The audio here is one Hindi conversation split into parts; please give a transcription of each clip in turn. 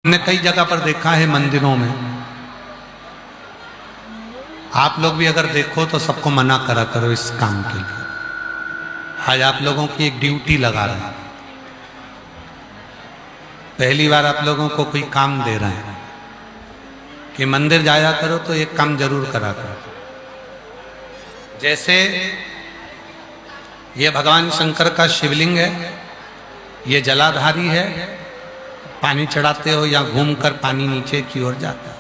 हमने कई जगह पर देखा है मंदिरों में। आप लोग भी अगर देखो तो सबको मना करा करो इस काम के लिए। आज आप लोगों की एक ड्यूटी लगा रहे हैं। पहली बार आप लोगों को कोई काम दे रहे हैं कि मंदिर जाया करो तो एक काम जरूर करा करो। जैसे ये भगवान शंकर का शिवलिंग है, ये जलाधारी है, पानी चढ़ाते हो या घूमकर पानी नीचे की ओर जाता है।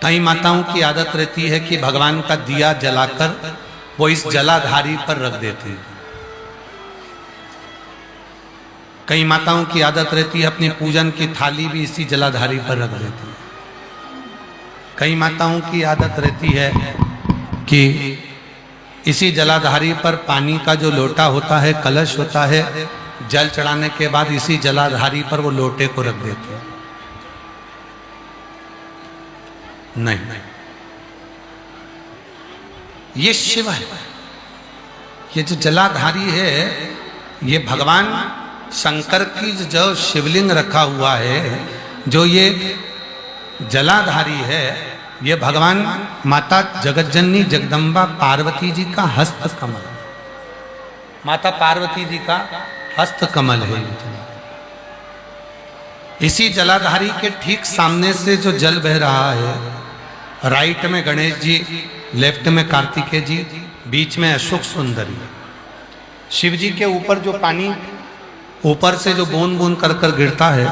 कई माताओं की आदत रहती है कि भगवान का दिया जलाकर वो इस जलाधारी पर रख देती है। कई माताओं की आदत रहती है अपनी पूजन की थाली भी इसी जलाधारी पर रख देती है। कई माताओं की आदत रहती है कि इसी जलाधारी पर पानी का जो लोटा होता है, कलश होता है, जल चढ़ाने के बाद इसी जलाधारी पर वो लोटे को रख देती है। नहीं, ये शिव है। ये जो जलाधारी है, ये भगवान शंकर की जो शिवलिंग रखा हुआ है, जो ये जलाधारी है, ये भगवान माता जगतजननी जगदम्बा पार्वती जी का हस्त कमल, माता पार्वती जी का हस्त कमल है। इसी जलाधारी के ठीक सामने से जो जल बह रहा है, राइट में गणेश जी, लेफ्ट में कार्तिकेय जी, बीच में अशोक सुंदरी। शिव जी के ऊपर जो पानी ऊपर से जो बूंद बूंद कर कर गिरता है,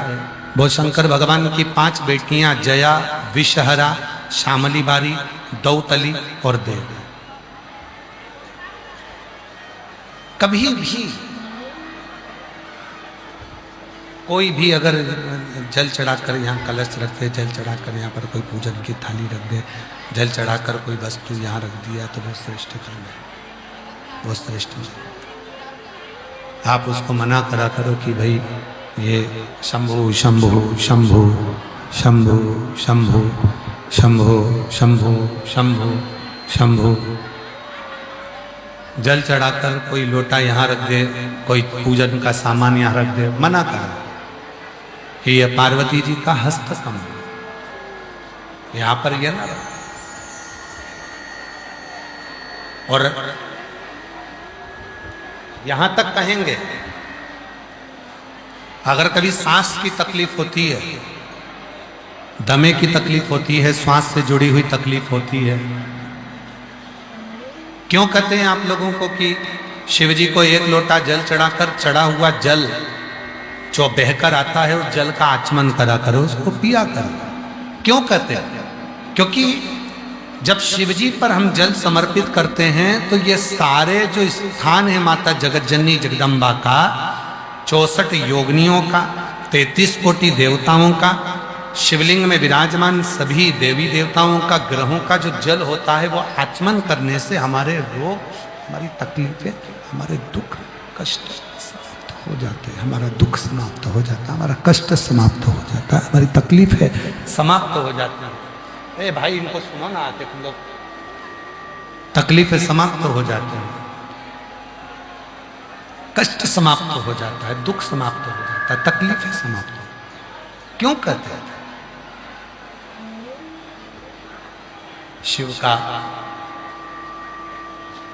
वो शंकर भगवान की 5 बेटियां जया, विषहरा, श्यामली बारी, दौतली और देव। कभी भी कोई भी अगर जल चढ़ाकर यहाँ कलश रख दे, जल चढ़ाकर यहाँ पर कोई पूजन की थाली रख दे, जल चढ़ाकर कोई वस्तु यहाँ रख दिया तो वो श्रेष्ठ कर्म है, वो श्रेष्ठ है। आप उसको मना करा करो कि भाई ये शंभु शंभु शंभु शंभु शंभु शंभु शंभु शंभु शंभु। जल चढ़ाकर कोई लोटा यहाँ रख दे, कोई पूजन का सामान यहाँ रख दे, मना करा कि ये पार्वती जी का हस्त कमल, यहाँ पर ये ना। और यहां तक कहेंगे, अगर कभी सांस की तकलीफ होती है, दमे की तकलीफ होती है, श्वास से जुड़ी हुई तकलीफ होती है, क्यों कहते हैं आप लोगों को कि शिव जी को एक लोटा जल चढ़ाकर चढ़ा हुआ जल जो बहकर आता है, उस जल का आचमन करा करो, उसको पिया करो। क्यों कहते हैं? क्योंकि जब शिवजी पर हम जल समर्पित करते हैं तो ये सारे जो स्थान है माता जगतजननी जगदम्बा का, 64 योगिनियों का, 33 कोटि देवताओं का, शिवलिंग में विराजमान सभी देवी देवताओं का, ग्रहों का जो जल होता है, वो आचमन करने से हमारे रोग, हमारी तकलीफें, हमारे दुख कष्ट समाप्त हो जाते हैं, हमारा दुख समाप्त हो जाता है, हमारा कष्ट समाप्त हो जाता है, हमारी तकलीफें समाप्त हो जाती हैं। ए भाई, इनको सुनो ना, आते तुम लोग। तकलीफें समाप्त हो जाते हैं, कष्ट समाप्त हो जाता है, दुख समाप्त हो जाता है, तकलीफें समाप्त हो। क्यों कहते हैं? शिव का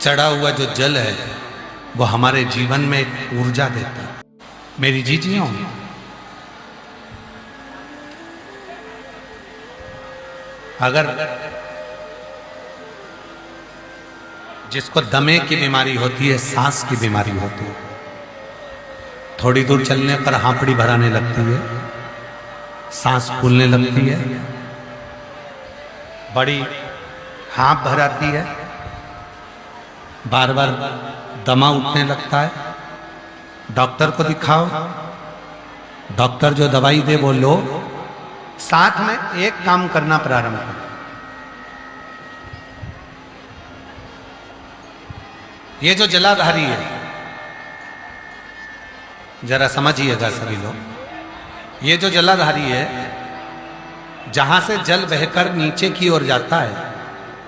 चढ़ा हुआ जो जल है, वो हमारे जीवन में एक ऊर्जा देता है। मेरी जीजियों, अगर जिसको दमे की बीमारी होती है, सांस की बीमारी होती है, थोड़ी दूर चलने पर हांपड़ी भराने लगती है, सांस फूलने लगती है, बड़ी हाँप भराती है, बार बार दमा उठने लगता है, डॉक्टर को दिखाओ, डॉक्टर जो दवाई दे वो लो, साथ में एक काम करना प्रारंभ करो। ये जो जलाधारी है, जरा समझिएगा सभी लोग, ये जो जलाधारी है, जहां से जल बहकर नीचे की ओर जाता है,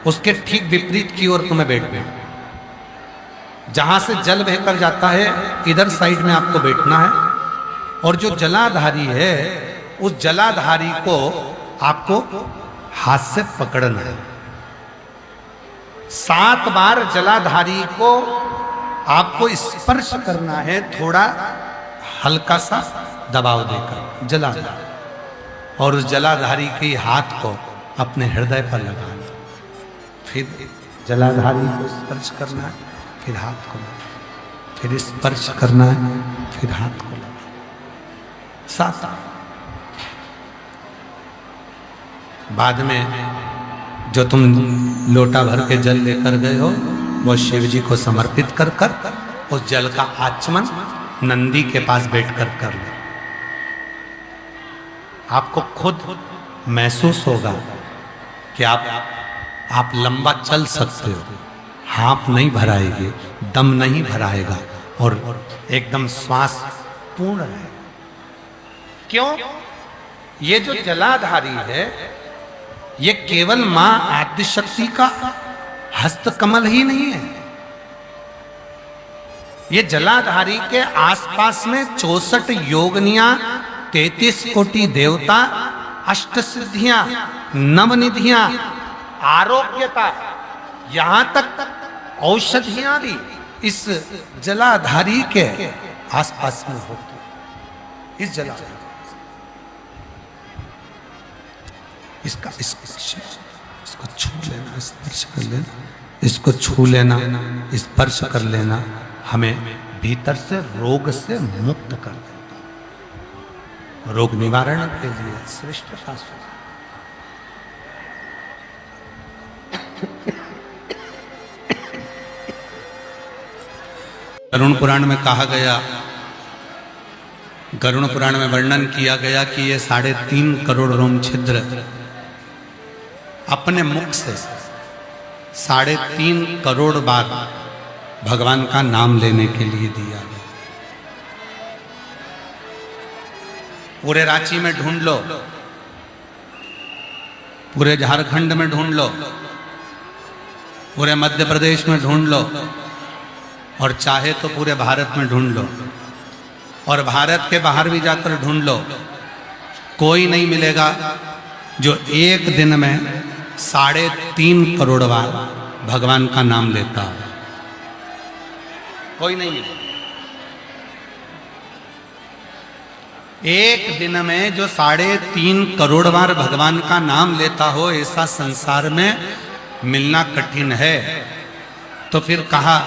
उसके ठीक विपरीत की ओर तुम्हें बैठना है। जहां से जल बहकर जाता है, इधर साइड में आपको बैठना है, और जो जलाधारी है उस जलाधारी को आपको हाथ से पकड़ना है। 7 बार जलाधारी को आपको स्पर्श करना है, थोड़ा हल्का सा दबाव देकर जलाधारी, और उस जलाधारी के हाथ को अपने हृदय पर लगाना, फिर जलाधारी को स्पर्श करना है, फिर हाथ को लगाना, फिर स्पर्श करना है, फिर हाथ को लगाना। 7 बार। बाद में जो तुम लोटा भर के जल लेकर गए हो वो शिव जी को समर्पित कर कर उस जल का आचमन नंदी के पास बैठकर कर लो। आपको खुद महसूस होगा कि आप लंबा चल सकते हो, हाथ नहीं भराएगी, दम नहीं भराएगा और एकदम श्वास पूर्ण है। क्यों? ये जो जलाधारी है ये केवल मां आदिशक्ति का हस्त कमल ही नहीं है। ये जलाधारी के आसपास में 64 योगनियां, 33 कोटि देवता, 8 सिद्धियां, नवनिधियां, आरोग्यता, यहां तक औषधियां भी इस जलाधारी के आसपास में होती है। इस जलाधारी इसका स्पर्श, इसको छू लेना, स्पर्श कर लेना, इसको छू लेना, स्पर्श कर लेना हमें भीतर से रोग से मुक्त कर देता, रोग निवारण के लिए श्रेष्ठता से। गरुड़ पुराण में कहा गया, गरुड़ पुराण में वर्णन किया गया कि ये 3.5 करोड़ रोम छिद्र अपने मुख से 3.5 करोड़ बार भगवान का नाम लेने के लिए दिया गया। पूरे रांची में ढूंढ लो, पूरे झारखंड में ढूंढ लो, पूरे मध्य प्रदेश में ढूंढ लो, और चाहे तो पूरे भारत में ढूंढ लो, और भारत के बाहर भी जाकर ढूंढ लो, कोई नहीं मिलेगा जो एक दिन में 3.5 करोड़ बार भगवान का नाम लेता है। कोई नहीं मिलेगा। एक दिन में जो 3.5 करोड़ बार भगवान का नाम लेता हो, ऐसा संसार में मिलना कठिन है। तो फिर कहा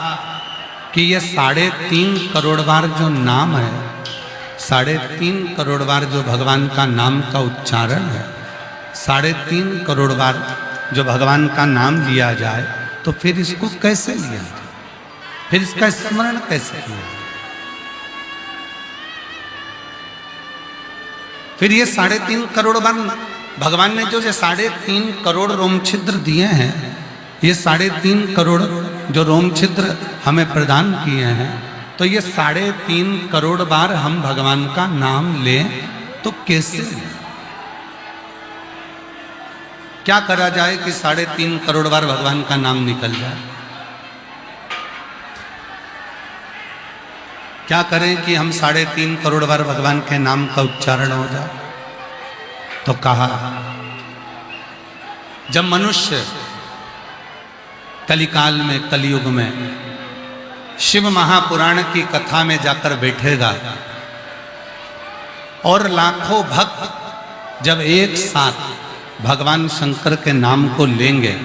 कि ये 3.5 करोड़ बार जो नाम है, 3.5 करोड़ बार जो भगवान का नाम का उच्चारण है, 3.5 करोड़ बार जो भगवान का नाम लिया जाए, तो फिर इसको कैसे लिया जाए, फिर इसका स्मरण कैसे किया जाए? फिर ये 3.5 करोड़ बार भगवान ने जो 3.5 करोड़ रोम छिद्र दिए हैं, ये 3.5 करोड़ जो रोम छिद्र हमें प्रदान किए हैं, तो ये 3.5 करोड़ बार हम भगवान का नाम लें तो कैसे लें? क्या करा जाए कि 3.5 करोड़ बार भगवान का नाम निकल जाए? क्या करें कि हम 3.5 करोड़ बार भगवान के नाम का उच्चारण हो जाए? तो कहा, जब मनुष्य कलिकाल में, कलयुग में शिव महापुराण की कथा में जाकर बैठेगा और लाखों भक्त जब एक साथ भगवान शंकर के नाम को लेंगे,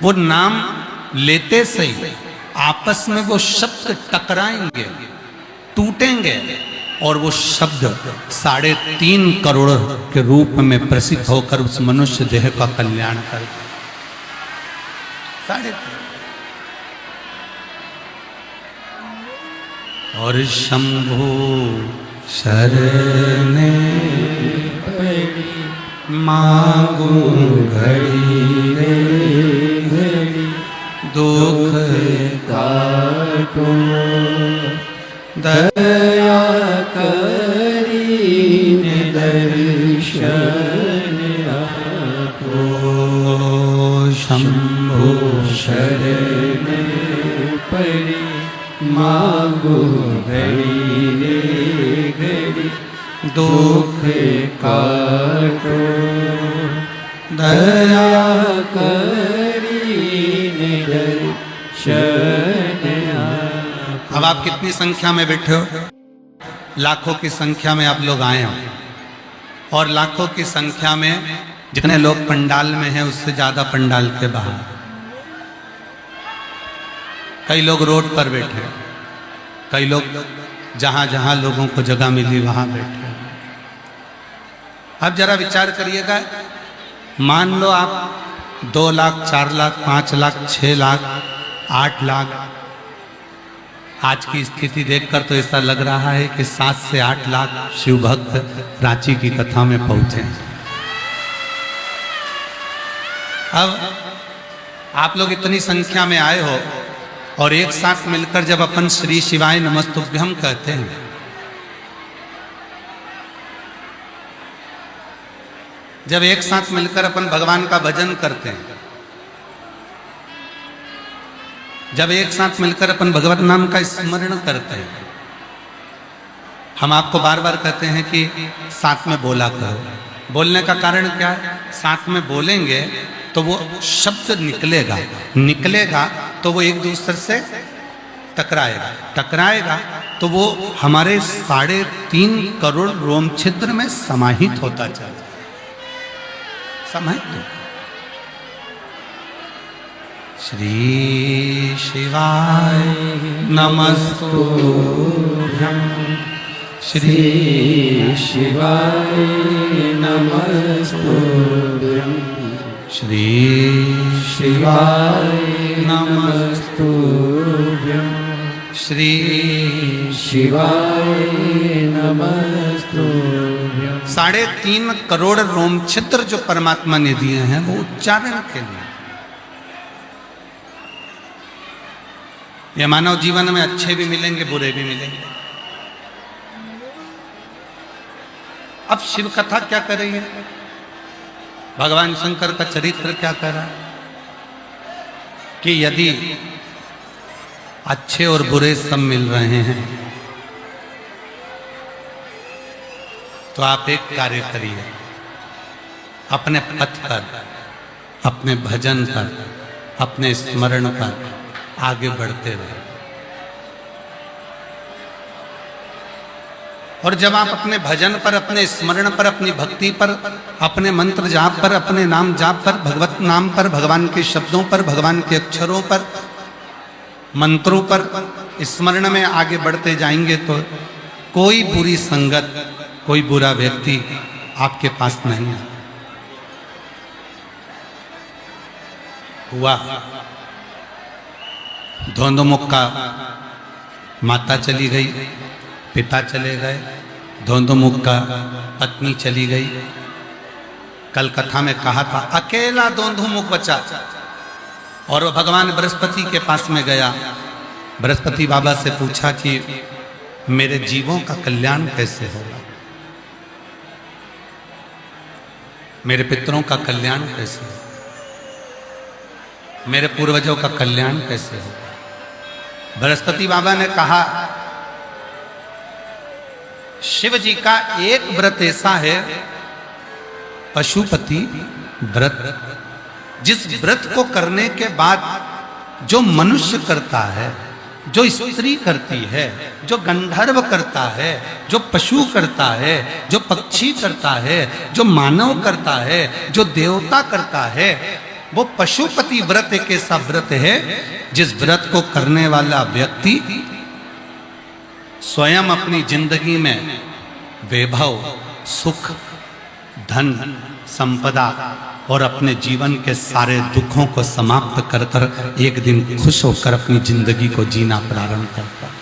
वो नाम लेते से ही आपस में वो शब्द टकराएंगे, टूटेंगे, और वो शब्द 3.5 करोड़ के रूप में प्रसिद्ध होकर उस मनुष्य देह का कल्याण कर 3.5। और शंभु शरणे मांगू घड़ी रे घड़ी, दुख काटो दया करीने दर्शन आपो। शंभु शरण पड़ी मांगो घड़ी रे घड़ी, दुख काटो दया करीने दर्शन। अब आप कितनी संख्या में बैठे हो? लाखों की संख्या में आप लोग आए हो, और लाखों की संख्या में जितने लोग पंडाल में हैं उससे ज्यादा पंडाल के बाहर। कई लोग रोड पर बैठे, कई लोग जहां जहां लोगों को जगह मिली वहां बैठे। अब जरा विचार करिएगा, मान लो आप 2 लाख, 4 लाख, 5 लाख, 6 लाख, 8 लाख, आज की स्थिति देखकर तो ऐसा लग रहा है कि 7 से 8 लाख शिव भक्त रांची की कथा में पहुंचे। अब आप लोग इतनी संख्या में आए हो, और एक साथ मिलकर जब अपन श्री शिवाय नमस्तुभ्यम कहते हैं, जब एक साथ मिलकर अपन भगवान का भजन करते हैं, जब एक साथ मिलकर अपन भगवत नाम का स्मरण करते हैं, हम आपको बार बार कहते हैं कि साथ में बोला करो। बोलने का कारण क्या है? साथ में बोलेंगे तो वो शब्द निकलेगा, निकलेगा तो वो एक दूसरे से टकराएगा, टकराएगा तो वो हमारे 3.5 करोड़ रोम छिद्र में समाहित होता चला, समाहित होता। श्री शिवाय नमस्तुभ्यं, श्री शिवाय नमस्तुभ्यं, श्री शिवाय नमस्तुभ्यं, श्री शिवाय नमस्तुभ्यं। 3.5 करोड़ रोम छिद्र जो परमात्मा ने दिए हैं वो उच्चारण के लिए। ये मानव जीवन में अच्छे भी मिलेंगे, बुरे भी मिलेंगे। अब शिव कथा क्या कर रही है? भगवान शंकर का चरित्र क्या कर रहा है कि यदि अच्छे और बुरे सब मिल रहे हैं तो आप एक कार्य करिए, अपने पथ पर, अपने भजन पर, अपने स्मरण पर आगे बढ़ते रहे। और जब आप अपने भजन पर, अपने स्मरण पर, अपनी भक्ति पर, अपने मंत्र जाप पर, अपने नाम जाप पर, भगवत नाम पर, भगवान के शब्दों पर, भगवान के अक्षरों पर, मंत्रों पर स्मरण में आगे बढ़ते जाएंगे तो कोई बुरी संगत, कोई बुरा व्यक्ति आपके पास नहीं है। हुआ धोंधुमुख का माता चली गई, पिता चले गए, धोंधुमुख का पत्नी चली गई। कल कथा में कहा था अकेला धोंधुमुख बचा, और वो भगवान बृहस्पति के पास में गया। बृहस्पति बाबा से पूछा कि मेरे जीवों का कल्याण कैसे होगा, मेरे पितरों का कल्याण कैसे होगा, मेरे पूर्वजों का कल्याण कैसे होगा। बृहस्पति बाबा ने कहा शिव जी का एक व्रत ऐसा है, पशुपति व्रत, जिस व्रत को करने के बाद जो मनुष्य करता है, जो स्त्री करती है, जो गंधर्व करता है, जो पशु करता है, जो पक्षी करता है, जो मानव करता है, जो देवता करता है, वो पशुपति व्रत एक ऐसा व्रत है जिस व्रत को करने वाला व्यक्ति स्वयं अपनी जिंदगी में वैभव, सुख, धन, संपदा और अपने जीवन के सारे दुखों को समाप्त कर कर एक दिन खुश होकर अपनी जिंदगी को जीना प्रारंभ करता है।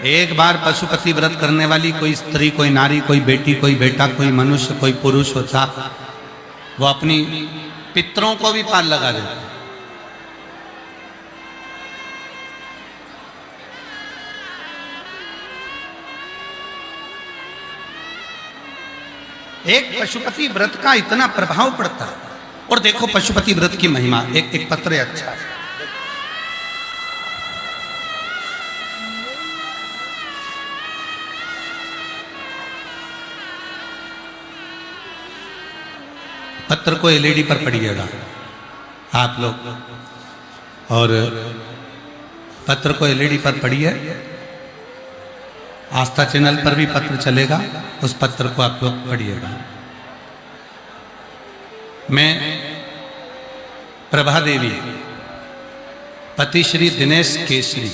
एक बार पशुपति व्रत करने वाली कोई स्त्री, कोई नारी, कोई बेटी, कोई बेटा, कोई मनुष्य, कोई पुरुष होता, वो अपनी पितरों को भी पार लगा देता। एक पशुपति व्रत का इतना प्रभाव पड़ता है। और देखो पशुपति व्रत की महिमा, एक पत्र अच्छा है। पत्र को एलईडी पर पढ़िएगा आप लोग, और पत्र को एलईडी पर पढ़िए। आस्था चैनल पर भी पत्र चलेगा, उस पत्र को आप लोग पढ़िएगा। मैं प्रभा देवी पति श्री दिनेश केसरी,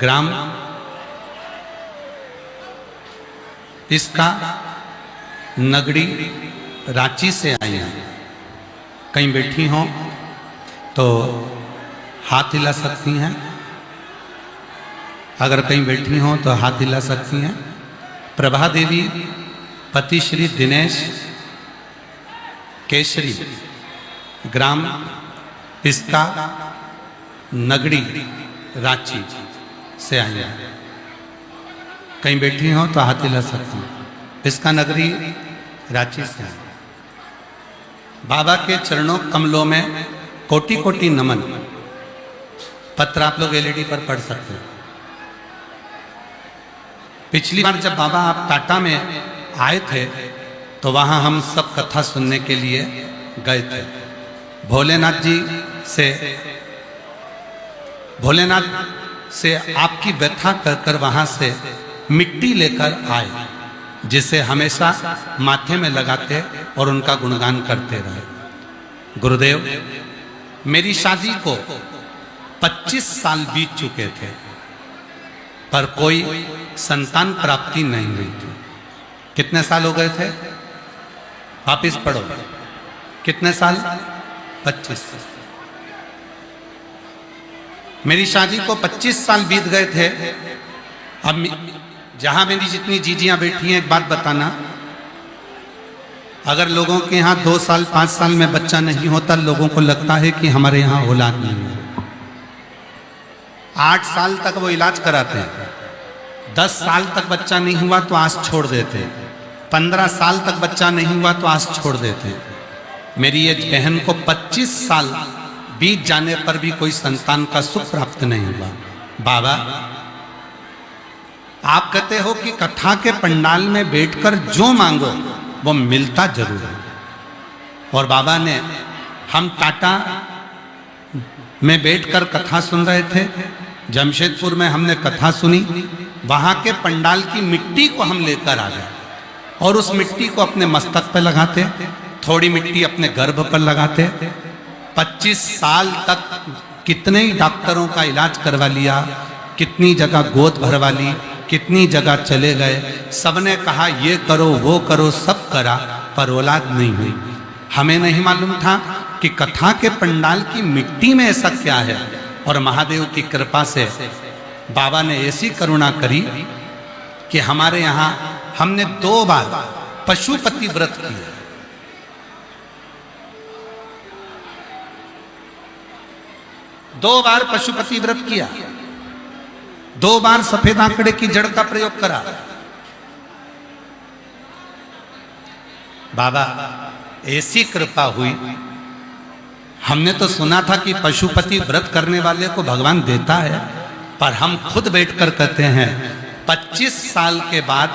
ग्राम इसका नगड़ी रांची से आई हैं। कहीं बैठी हों तो हाथ हिला सकती हैं, अगर कहीं बैठी हों तो हाथ हिला सकती हैं। प्रभा देवी पति श्री दिनेश केसरी, ग्राम इसका नगड़ी रांची से आई हैं। कहीं बैठी हो तो हाथ हिला सकती हैं। इसका नगरी रांची से आई। बाबा के चरणों कमलों में कोटि कोटि नमन। पत्र आप लोग एलईडी पर पढ़ सकते हैं। पिछली बार जब बाबा आप टाटा में आए थे तो वहां हम सब कथा सुनने के लिए गए थे। भोलेनाथ से आपकी व्यथा कर वहां से मिट्टी लेकर आए, जिसे हमेशा माथे में लगाते और उनका गुणगान करते रहे। गुरुदेव, मेरी शादी को 25 साल बीत चुके थे, पर कोई संतान प्राप्ति नहीं हुई थी। कितने साल हो गए थे? वापिस पढ़ो, कितने साल? 25। मेरी शादी को 25 साल बीत गए थे। अब जहां मेरी जितनी जीजियां बैठी हैं, एक बात बताना, अगर लोगों के यहाँ 2 साल 5 साल में बच्चा नहीं होता, लोगों को लगता है कि हमारे यहाँ औलाद नहीं है। 8 साल तक वो इलाज कराते हैं, 10 साल तक बच्चा नहीं हुआ तो आस छोड़ देते हैं, 15 साल तक बच्चा नहीं हुआ तो आस छोड़ देते हैं। मेरी एक बहन को 25 साल बीत जाने पर भी कोई संतान का सुख प्राप्त नहीं हुआ। बाबा, आप कहते हो कि कथा के पंडाल में बैठकर जो मांगो वो मिलता जरूर है। और बाबा ने, हम टाटा में बैठकर कथा सुन रहे थे, जमशेदपुर में हमने कथा सुनी, वहां के पंडाल की मिट्टी को हम लेकर आ गए और उस मिट्टी को अपने मस्तक पर लगाते, थोड़ी मिट्टी अपने गर्भ पर लगाते। 25 साल तक कितने ही डॉक्टरों का इलाज करवा लिया, कितनी जगह गोद भरवा ली, कितनी जगह चले गए, सबने कहा ये करो वो करो, सब करा, पर औलाद नहीं हुई। हमें नहीं मालूम था कि कथा के पंडाल की मिट्टी में ऐसा क्या है। और महादेव की कृपा से बाबा ने ऐसी करुणा करी कि हमारे यहाँ हमने 2 बार पशुपति व्रत किया। 2 बार पशुपति व्रत किया, 2 बार सफेद आंकड़े की जड़ का प्रयोग करा। बाबा, ऐसी कृपा हुई। हमने तो सुना था कि पशुपति व्रत करने वाले को भगवान देता है, पर हम खुद बैठकर कहते हैं 25 साल के बाद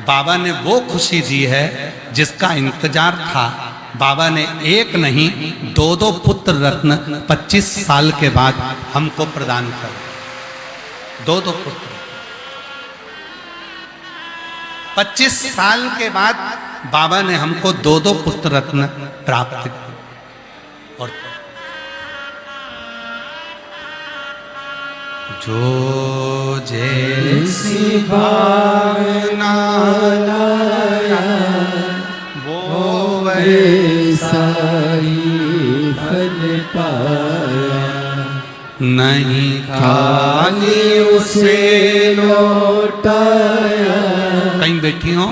बाबा ने वो खुशी दी है जिसका इंतजार था। बाबा ने एक नहीं 2-2 पुत्र रत्न 25 साल के बाद हमको प्रदान कर, 2-2 पुत्र। 25 साल के बाद बाबा ने हमको 2-2 पुत्र रत्न प्राप्त किए। और जो जैसी भावना लाया वो वैसा ही फल पाया, नहीं खाली उसे लौटाया। कहीं बैठी हो?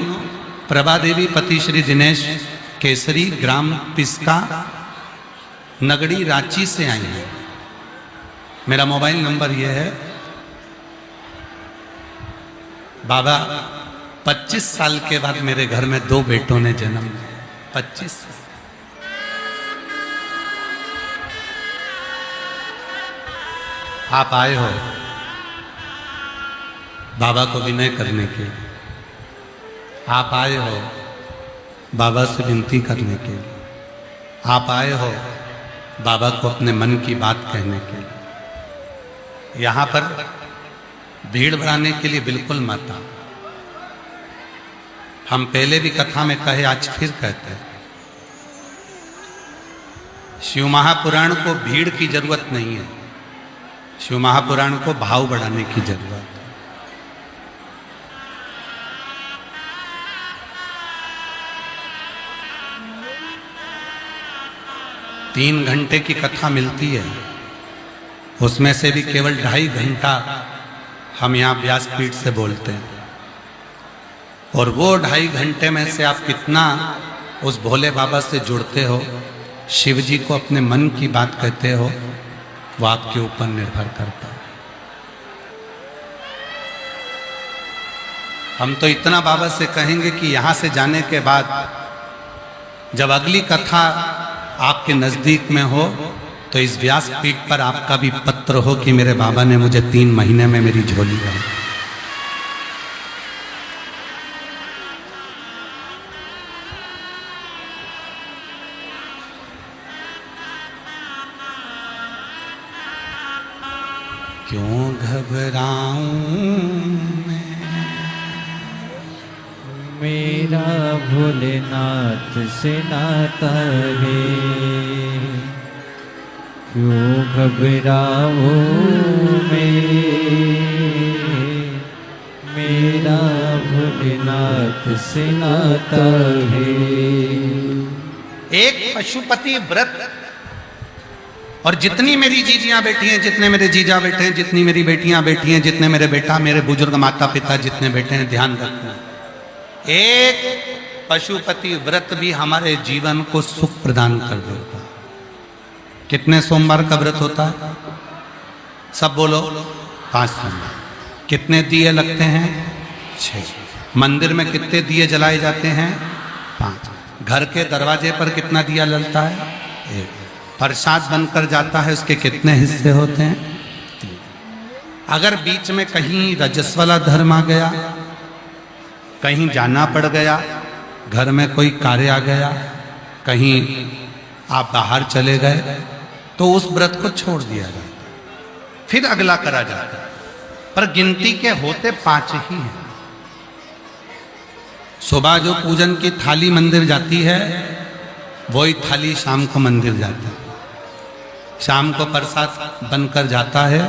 प्रभा देवी पति श्री दिनेश केसरी, ग्राम पिस्का, नगड़ी रांची से आई है। मेरा मोबाइल नंबर यह है। बाबा 25 साल के बाद मेरे घर में 2 बेटों ने जन्म लिया। 25 आप आए हो बाबा को विनय करने के लिए, आप आए हो बाबा से विनती करने के लिए। आप आए हो बाबा को अपने मन की बात कहने के लिए। यहाँ पर भीड़ बढ़ाने के लिए बिल्कुल मत आओ। हम पहले भी कथा में कहे, आज फिर कहते हैं, शिव महापुराण को भीड़ की जरूरत नहीं है, शिव महापुराण को भाव बढ़ाने की जरूरत है। 3 घंटे की कथा मिलती है, उसमें से भी केवल 2.5 घंटा हम यहाँ व्यासपीठ से बोलते हैं, और वो 2.5 घंटे में से आप कितना उस भोले बाबा से जुड़ते हो, शिव जी को अपने मन की बात कहते हो, वो आपके ऊपर निर्भर करता है। हम तो इतना बाबा से कहेंगे कि यहाँ से जाने के बाद जब अगली कथा आपके नजदीक में हो तो इस व्यासपीठ पर आपका भी पत्र हो कि मेरे बाबा ने मुझे 3 महीने में मेरी झोली लाई। क्यों घबराऊं मैं, मेरा भोलेनाथ से नाता है। क्यों घबराऊं मैं, मेरा भोलेनाथ से नाता है। एक पशुपति व्रत, और जितनी मेरी जीजियां बैठी हैं, जितने मेरे जीजा बैठे हैं, जितनी मेरी बेटियां बैठी हैं, जितने मेरे बेटा, मेरे बुजुर्ग माता पिता जितने बैठे हैं, ध्यान रखना, एक पशुपति व्रत भी हमारे जीवन को सुख प्रदान कर देता है। कितने सोमवार का व्रत होता है? सब बोलो। 5 सोमवार। कितने दिए लगते हैं? 6। मंदिर में कितने दिए जलाए जाते हैं? 5। घर के दरवाजे पर कितना दिया जलता है? 1। प्रसाद बनकर जाता है, उसके कितने हिस्से होते हैं? 3। अगर बीच में कहीं रजस्वला धर्म आ गया, कहीं जाना पड़ गया, घर में कोई कार्य आ गया, कहीं आप बाहर चले गए, तो उस व्रत को छोड़ दिया जाता है, फिर अगला करा जाता है। पर गिनती के होते 5 ही हैं। सुबह जो पूजन की थाली मंदिर जाती है, वही थाली शाम को मंदिर जाती है। शाम को प्रसाद बनकर जाता है,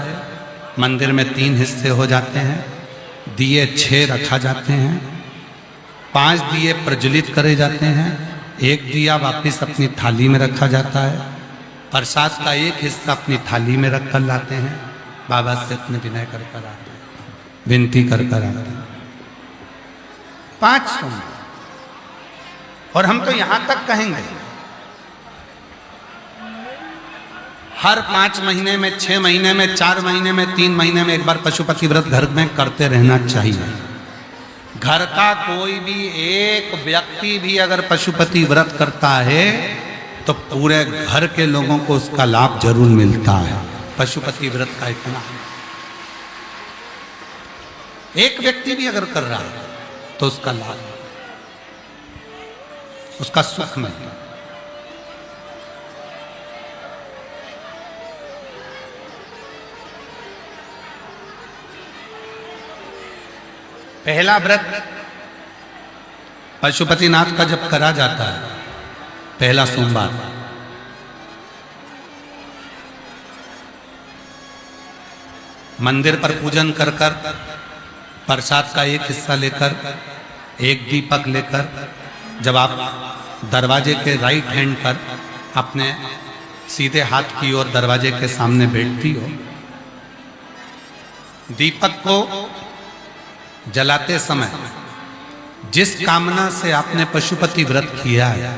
मंदिर में 3 हिस्से हो जाते हैं, दिए 6 रखा जाते हैं, 5 दिए प्रज्वलित करे जाते हैं, 1 दिया वापिस अपनी थाली में रखा जाता है, प्रसाद का 1 हिस्सा अपनी थाली में रख कर लाते हैं, बाबा से अपने विनय कर कर आते हैं, विनती कर कर आते हैं। 5 सोमवार। और हम तो यहां तक कहेंगे, हर 5 महीने में, 6 महीने में, 4 महीने में, 3 महीने में एक बार पशुपति व्रत घर में करते रहना चाहिए। घर का कोई भी एक व्यक्ति भी अगर पशुपति व्रत करता है तो पूरे घर के लोगों को उसका लाभ जरूर मिलता है। पशुपति व्रत का इतना, एक व्यक्ति भी अगर कर रहा है तो उसका लाभ, उसका सुख मिलता है। पहला व्रत पशुपतिनाथ का जब करा जाता है, पहला सोमवार, मंदिर पर पूजन कर कर प्रसाद का 1 हिस्सा लेकर, 1 दीपक लेकर, जब आप दरवाजे के राइट हैंड पर अपने सीधे हाथ की ओर दरवाजे के सामने बैठती हो, दीपक को जलाते समय जिस कामना से आपने पशुपति व्रत किया है,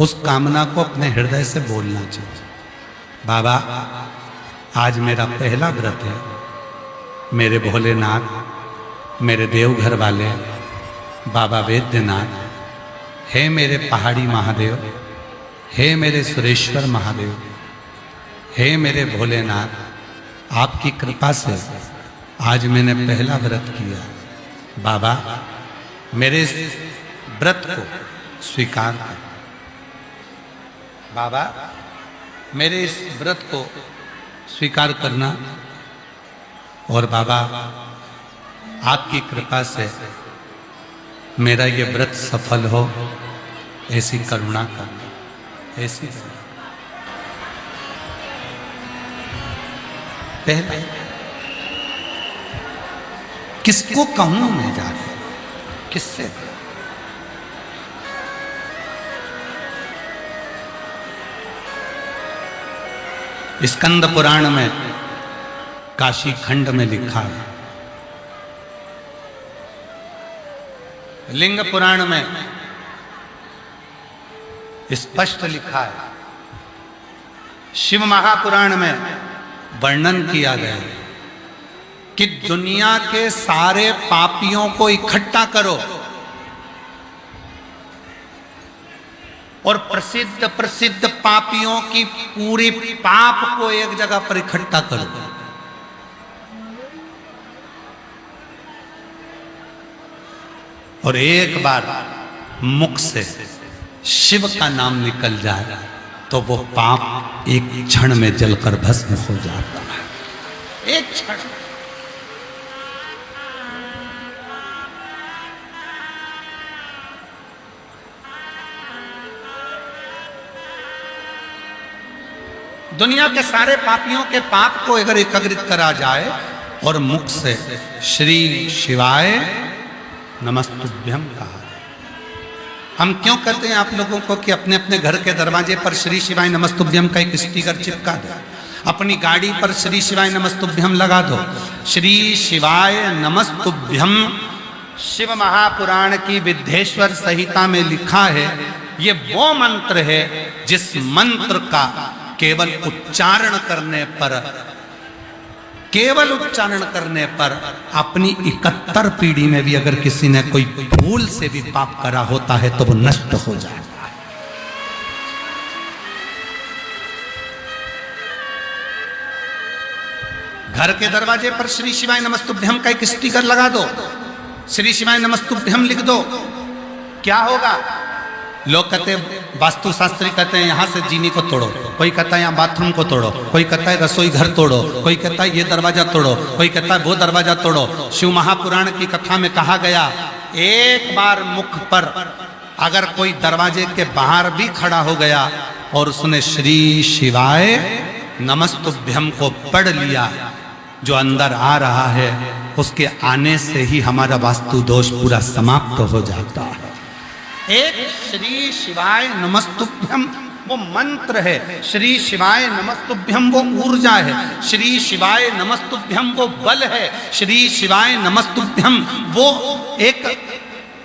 उस कामना को अपने हृदय से बोलना चाहिए। बाबा, आज मेरा पहला व्रत है, मेरे भोलेनाथ, मेरे देवघर वाले बाबा वैद्यनाथ, हे मेरे पहाड़ी महादेव, हे मेरे सुरेश्वर महादेव, हे मेरे भोलेनाथ, आपकी कृपा से आज मैंने पहला व्रत किया। बाबा, मेरे इस व्रत को स्वीकार कर। बाबा मेरे इस व्रत को स्वीकार करना और बाबा आपकी कृपा से मेरा ये व्रत सफल हो, ऐसी करुणा करना। ऐसी पहले किसको कहूं मैं जाके, किससे? स्कंद पुराण में काशी खंड में लिखा है, लिंग पुराण में स्पष्ट लिखा है, शिव महापुराण में वर्णन किया गया है कि दुनिया के सारे पापियों को इकट्ठा करो और प्रसिद्ध प्रसिद्ध पापियों की पूरी पाप को एक जगह पर इकट्ठा करो। और एक बार मुख से शिव का नाम निकल जाए तो वो पाप एक क्षण में जलकर भस्म हो जाता है। एक क्षण। दुनिया के सारे पापियों के पाप को अगर एकत्रित करा जाए और मुख से श्री शिवाय नमस्तुभ्यम कहा। हम क्यों कहते हैं आप लोगों को कि अपने अपने घर के दरवाजे पर श्री शिवाय नमस्तुभ्यम का एक स्टिकर चिपका दो, अपनी गाड़ी पर श्री शिवाय नमस्तुभ्यम लगा दो। श्री शिवाय नमस्तुभ्यम शिव महापुराण की विद्धेश्वर संहिता में लिखा है, ये वो मंत्र है जिस मंत्र का केवल उच्चारण करने पर अपनी 71 पीढ़ी में भी अगर किसी ने कोई भूल से भी पाप करा होता है तो वो नष्ट हो जाता है। घर के दरवाजे पर श्री शिवाय नमस्तुभ्यम का एक स्टिकर लगा दो, श्री शिवाय नमस्तुभ्यम लिख दो। क्या होगा? लोग कहते हैं, वास्तुशास्त्री कहते हैं यहां से जीनी को तोड़ो, कोई कहता है यहाँ बाथरूम को तोड़ो, कोई कहता है रसोई घर तोड़ो, कोई कहता है ये दरवाजा तोड़ो, कोई कहता है वो दरवाजा तोड़ो। शिव महापुराण की कथा में कहा गया, एक बार मुख पर अगर कोई दरवाजे के बाहर भी खड़ा हो गया और उसने श्री शिवाय नमस्तुभ्यम को पढ़ लिया, जो अंदर आ रहा है उसके आने से ही हमारा वास्तु दोष पूरा समाप्त हो जाता है। एक श्री शिवाय नमस्तुभ्यम वो मंत्र है, श्री शिवाय नमस्तुभ्यम वो ऊर्जा है, श्री शिवाय नमस्तुभ्यम वो बल है, श्री शिवाय नमस्तुभ्यम वो एक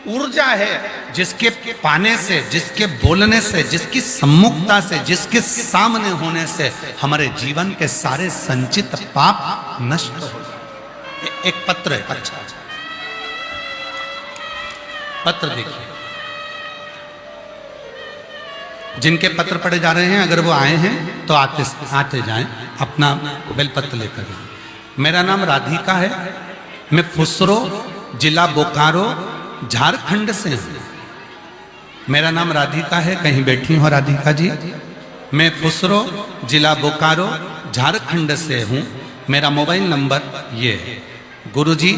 ऊर्जा है जिसके पाने से, जिसके बोलने से, जिसकी सम्मुखता से, जिसके सामने होने से हमारे जीवन के सारे संचित पाप नष्ट हो जाए। एक पत्र है, अच्छा पत्र देखिए, जिनके पत्र पढ़े जा रहे हैं अगर वो आए हैं तो आते जाएं, अपना बेलपत्र लेकर। मेरा नाम राधिका है, मैं फुसरो जिला बोकारो झारखंड से हूँ। मेरा नाम राधिका है, कहीं बैठी हो राधिका जी? मैं फुसरो जिला बोकारो झारखंड से हूँ। मेरा मोबाइल नंबर ये है। गुरुजी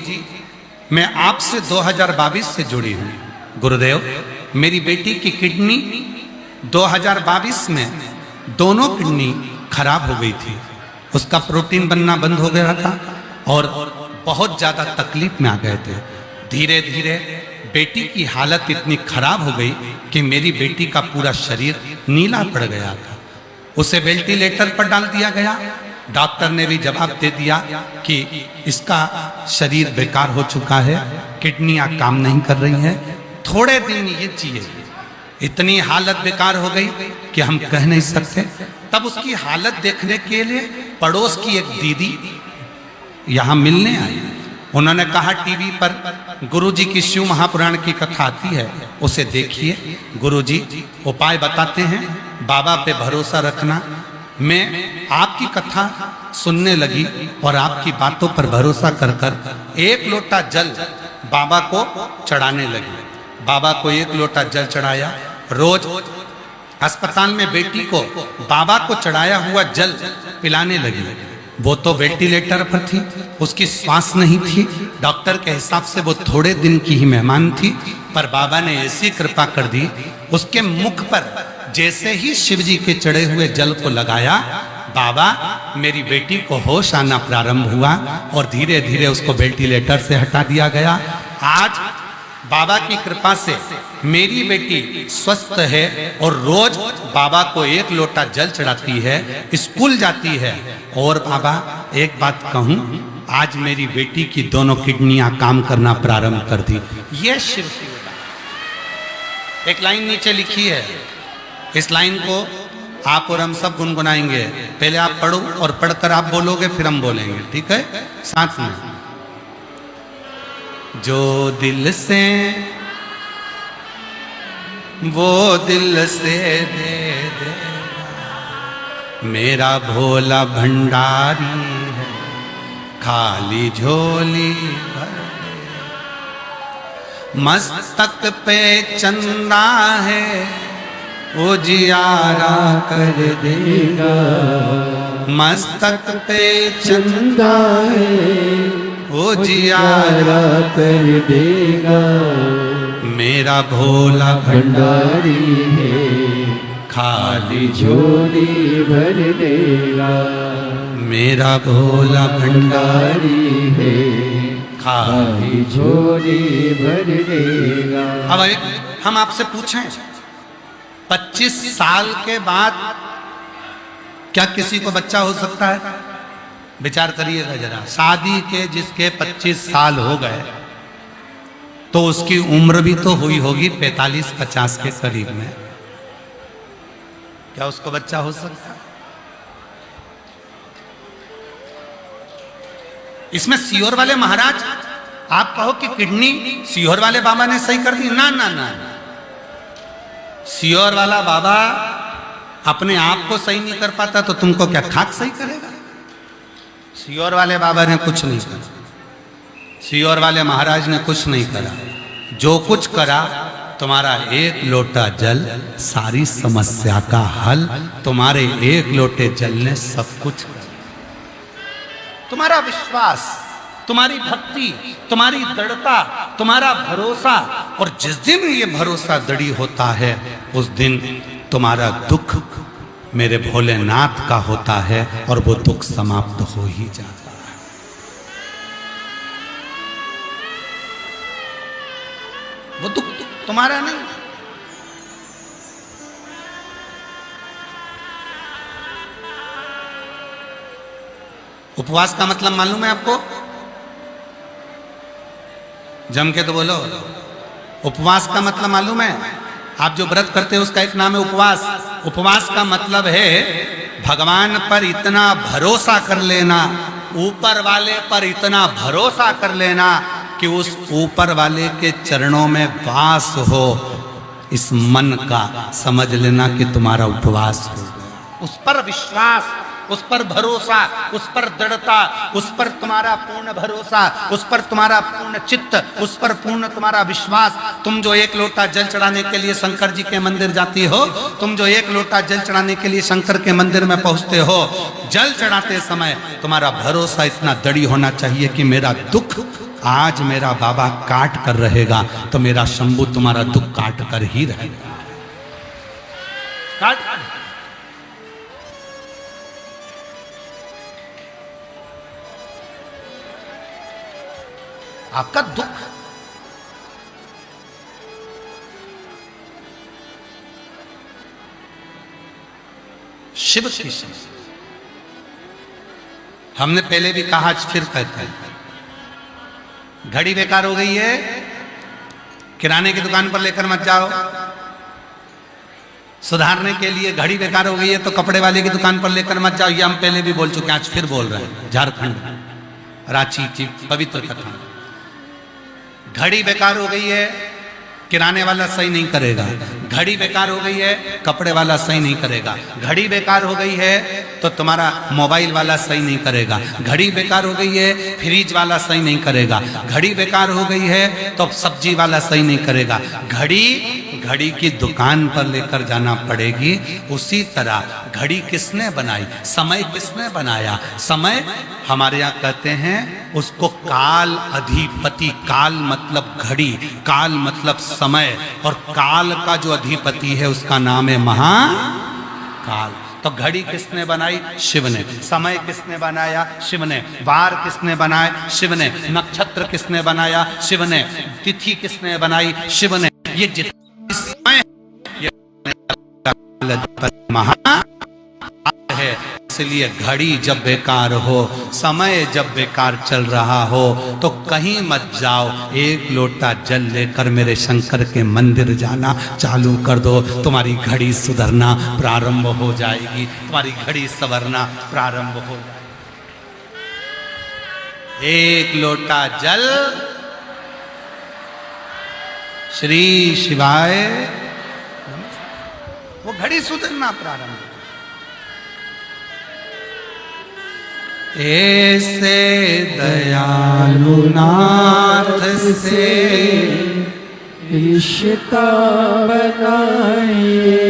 मैं आपसे 2022 से जुड़ी हूँ। गुरुदेव मेरी बेटी की किडनी 2022 में दोनों किडनी खराब हो गई थी, उसका प्रोटीन बनना बंद हो गया था और बहुत ज़्यादा तकलीफ में आ गए थे। धीरे धीरे बेटी की हालत इतनी खराब हो गई कि मेरी बेटी का पूरा शरीर नीला पड़ गया था। उसे वेंटिलेटर पर डाल दिया गया। डॉक्टर ने भी जवाब दे दिया कि इसका शरीर बेकार हो चुका है, किडनियाँ काम नहीं कर रही हैं, थोड़े दिन ये चाहिए। इतनी हालत बेकार हो गई कि हम कह नहीं सकते। तब उसकी हालत देखने के लिए पड़ोस की एक दीदी यहाँ मिलने आई। उन्होंने कहा टीवी पर गुरुजी की शिव महापुराण की कथा आती है, उसे देखिए, गुरुजी उपाय बताते हैं, बाबा पे भरोसा रखना। मैं आपकी कथा सुनने लगी और आपकी बातों पर भरोसा कर कर 1 लोटा जल बाबा को चढ़ाने लगी। बाबा को 1 लोटा जल चढ़ाया। रोज अस्पताल में बेटी को बाबा को चढ़ाया हुआ जल पिलाने लगी। वो तो वेंटिलेटर पर थी, उसकी श्वास नहीं थी, डॉक्टर के हिसाब से वो थोड़े दिन की ही मेहमान थी, पर बाबा ने ऐसी कृपा कर दी, उसके मुख पर जैसे ही शिव जी के चढ़े हुए जल को लगाया, बाबा मेरी बेटी को होश आना प्रारंभ हुआ और धीरे धीरे उसको वेंटिलेटर से हटा दिया गया। आज बाबा की कृपा से मेरी बेटी स्वस्थ है और रोज बाबा को 1 लोटा जल चढ़ाती है, स्कूल जाती है। और बाबा एक बात कहूं, आज मेरी बेटी की दोनों किडनियां काम करना प्रारंभ कर दी। यह शिव की उदाहरण। एक लाइन नीचे लिखी है, इस लाइन को आप और हम सब गुनगुनाएंगे। पहले आप पढ़ो और पढ़कर आप बोलोगे, फिर हम बोलेंगे, ठीक है साथ में। जो दिल से वो दिल से दे दे, मेरा भोला भंडारी है, खाली झोली भर दे। मस्तक पे चंदा है, उजियारा कर देगा। मस्तक पे चंदा है, उजियारा कर देगा। मेरा भोला भंडारी है, खाली झोली भर देगा। मेरा भोला भंडारी है, खाली झोली भर देगा। अब हम आपसे पूछें, 25 साल के बाद क्या किसी को बच्चा हो सकता है? विचार करिएगा जरा। शादी के जिसके 25 साल हो गए तो उसकी उम्र भी तो हुई होगी 45-50 के करीब में, क्या उसको बच्चा हो सकता है? इसमें सीहोर वाले महाराज, आप कहो कि किडनी सीहोर वाले बाबा ने सही कर दी, ना ना ना, सीहोर वाला बाबा अपने आप को सही नहीं कर पाता तो तुमको क्या खाक सही करेगा? सीहोर वाले बाबा ने कुछ नहीं करा, सीहोर वाले महाराज ने कुछ नहीं करा। जो कुछ करा, तुम्हारा 1 लोटा जल सारी समस्या का हल, तुम्हारे 1 लोटे जल ने सब कुछ कर। तुम्हारा विश्वास, तुम्हारी भक्ति, तुम्हारी दृढ़ता, तुम्हारा भरोसा, और जिस दिन ये भरोसा दृढ़ होता है उस दिन तुम्हारा दुख मेरे भोलेनाथ का होता है और वो दुख समाप्त हो ही जाता है। वो दुख तुम्हारा नहीं। उपवास का मतलब मालूम है आपको? जम के तो बोलो। उपवास का मतलब मालूम है? आप जो व्रत करते हो उसका एक नाम है उपवास। उपवास का मतलब है भगवान पर इतना भरोसा कर लेना, ऊपर वाले पर इतना भरोसा कर लेना कि उस ऊपर वाले के चरणों में वास हो। इस मन का समझ लेना कि तुम्हारा उपवास हो गया। उस पर विश्वास, उस पर भरोसा, उस पर दृढ़ता, उस पर तुम्हारा पूर्ण भरोसा, उस पर तुम्हारा पूर्ण चित्त, उस पर पूर्ण तुम्हारा विश्वास। तुम जो 1 लोटा जल चढ़ाने के लिए शंकर जी के मंदिर जाती हो, तुम जो 1 लोटा जल चढ़ाने के लिए शंकर के मंदिर में पहुंचते हो, जल चढ़ाते समय तुम्हारा भरोसा इतना दृढ़ होना चाहिए कि मेरा दुख आज मेरा बाबा काट कर रहेगा तो मेरा शंभू तुम्हारा दुख काट कर ही रहेगा। काट आपका दुख शिव की शक्ति। हमने पहले भी कहा, आज फिर कहते हैं, घड़ी बेकार हो गई है, किराने की दुकान पर लेकर मत जाओ। सुधारने के लिए घड़ी बेकार हो गई है तो कपड़े वाले की दुकान पर लेकर मत जाओ। ये हम पहले भी बोल चुके हैं, आज फिर बोल रहे हैं। झारखंड रांची की पवित्र कथा, घड़ी बेकार हो गई है, किराने वाला सही नहीं करेगा। घड़ी बेकार हो गई है, कपड़े वाला सही नहीं करेगा। घड़ी बेकार हो गई है तो तुम्हारा मोबाइल वाला सही नहीं करेगा। घड़ी बेकार हो गई है, फ्रिज वाला सही नहीं करेगा। घड़ी बेकार हो गई है तो सब्जी वाला सही नहीं करेगा। घड़ी घड़ी की दुकान पर लेकर जाना पड़ेगी। उसी तरह घड़ी किसने बनाई, समय किसने बनाया? समय हमारे यहाँ कहते हैं उसको काल अधिपति। काल मतलब घड़ी, काल मतलब समय, और काल का जो अधिपति है उसका नाम है महाकाल। तो घड़ी किसने बनाई? शिव ने। समय किसने बनाया? शिव ने। वार किसने बनाया? शिव ने। नक्षत्र किसने बनाया? शिव ने। तिथि किसने बनाई? शिव ने। ये जितने समय ये महाकाल है। इसलिए घड़ी जब बेकार हो, समय जब बेकार चल रहा हो, तो कहीं मत जाओ, एक लोटा जल लेकर मेरे शंकर के मंदिर जाना चालू कर दो। तुम्हारी घड़ी सुधरना प्रारंभ हो जाएगी, तुम्हारी घड़ी संवरना प्रारंभ हो जाएगी। एक लोटा जल श्री शिवाय, वो घड़ी सुधरना प्रारंभ। ऐसे दयालुनाथ से रिश्ता बनाइए।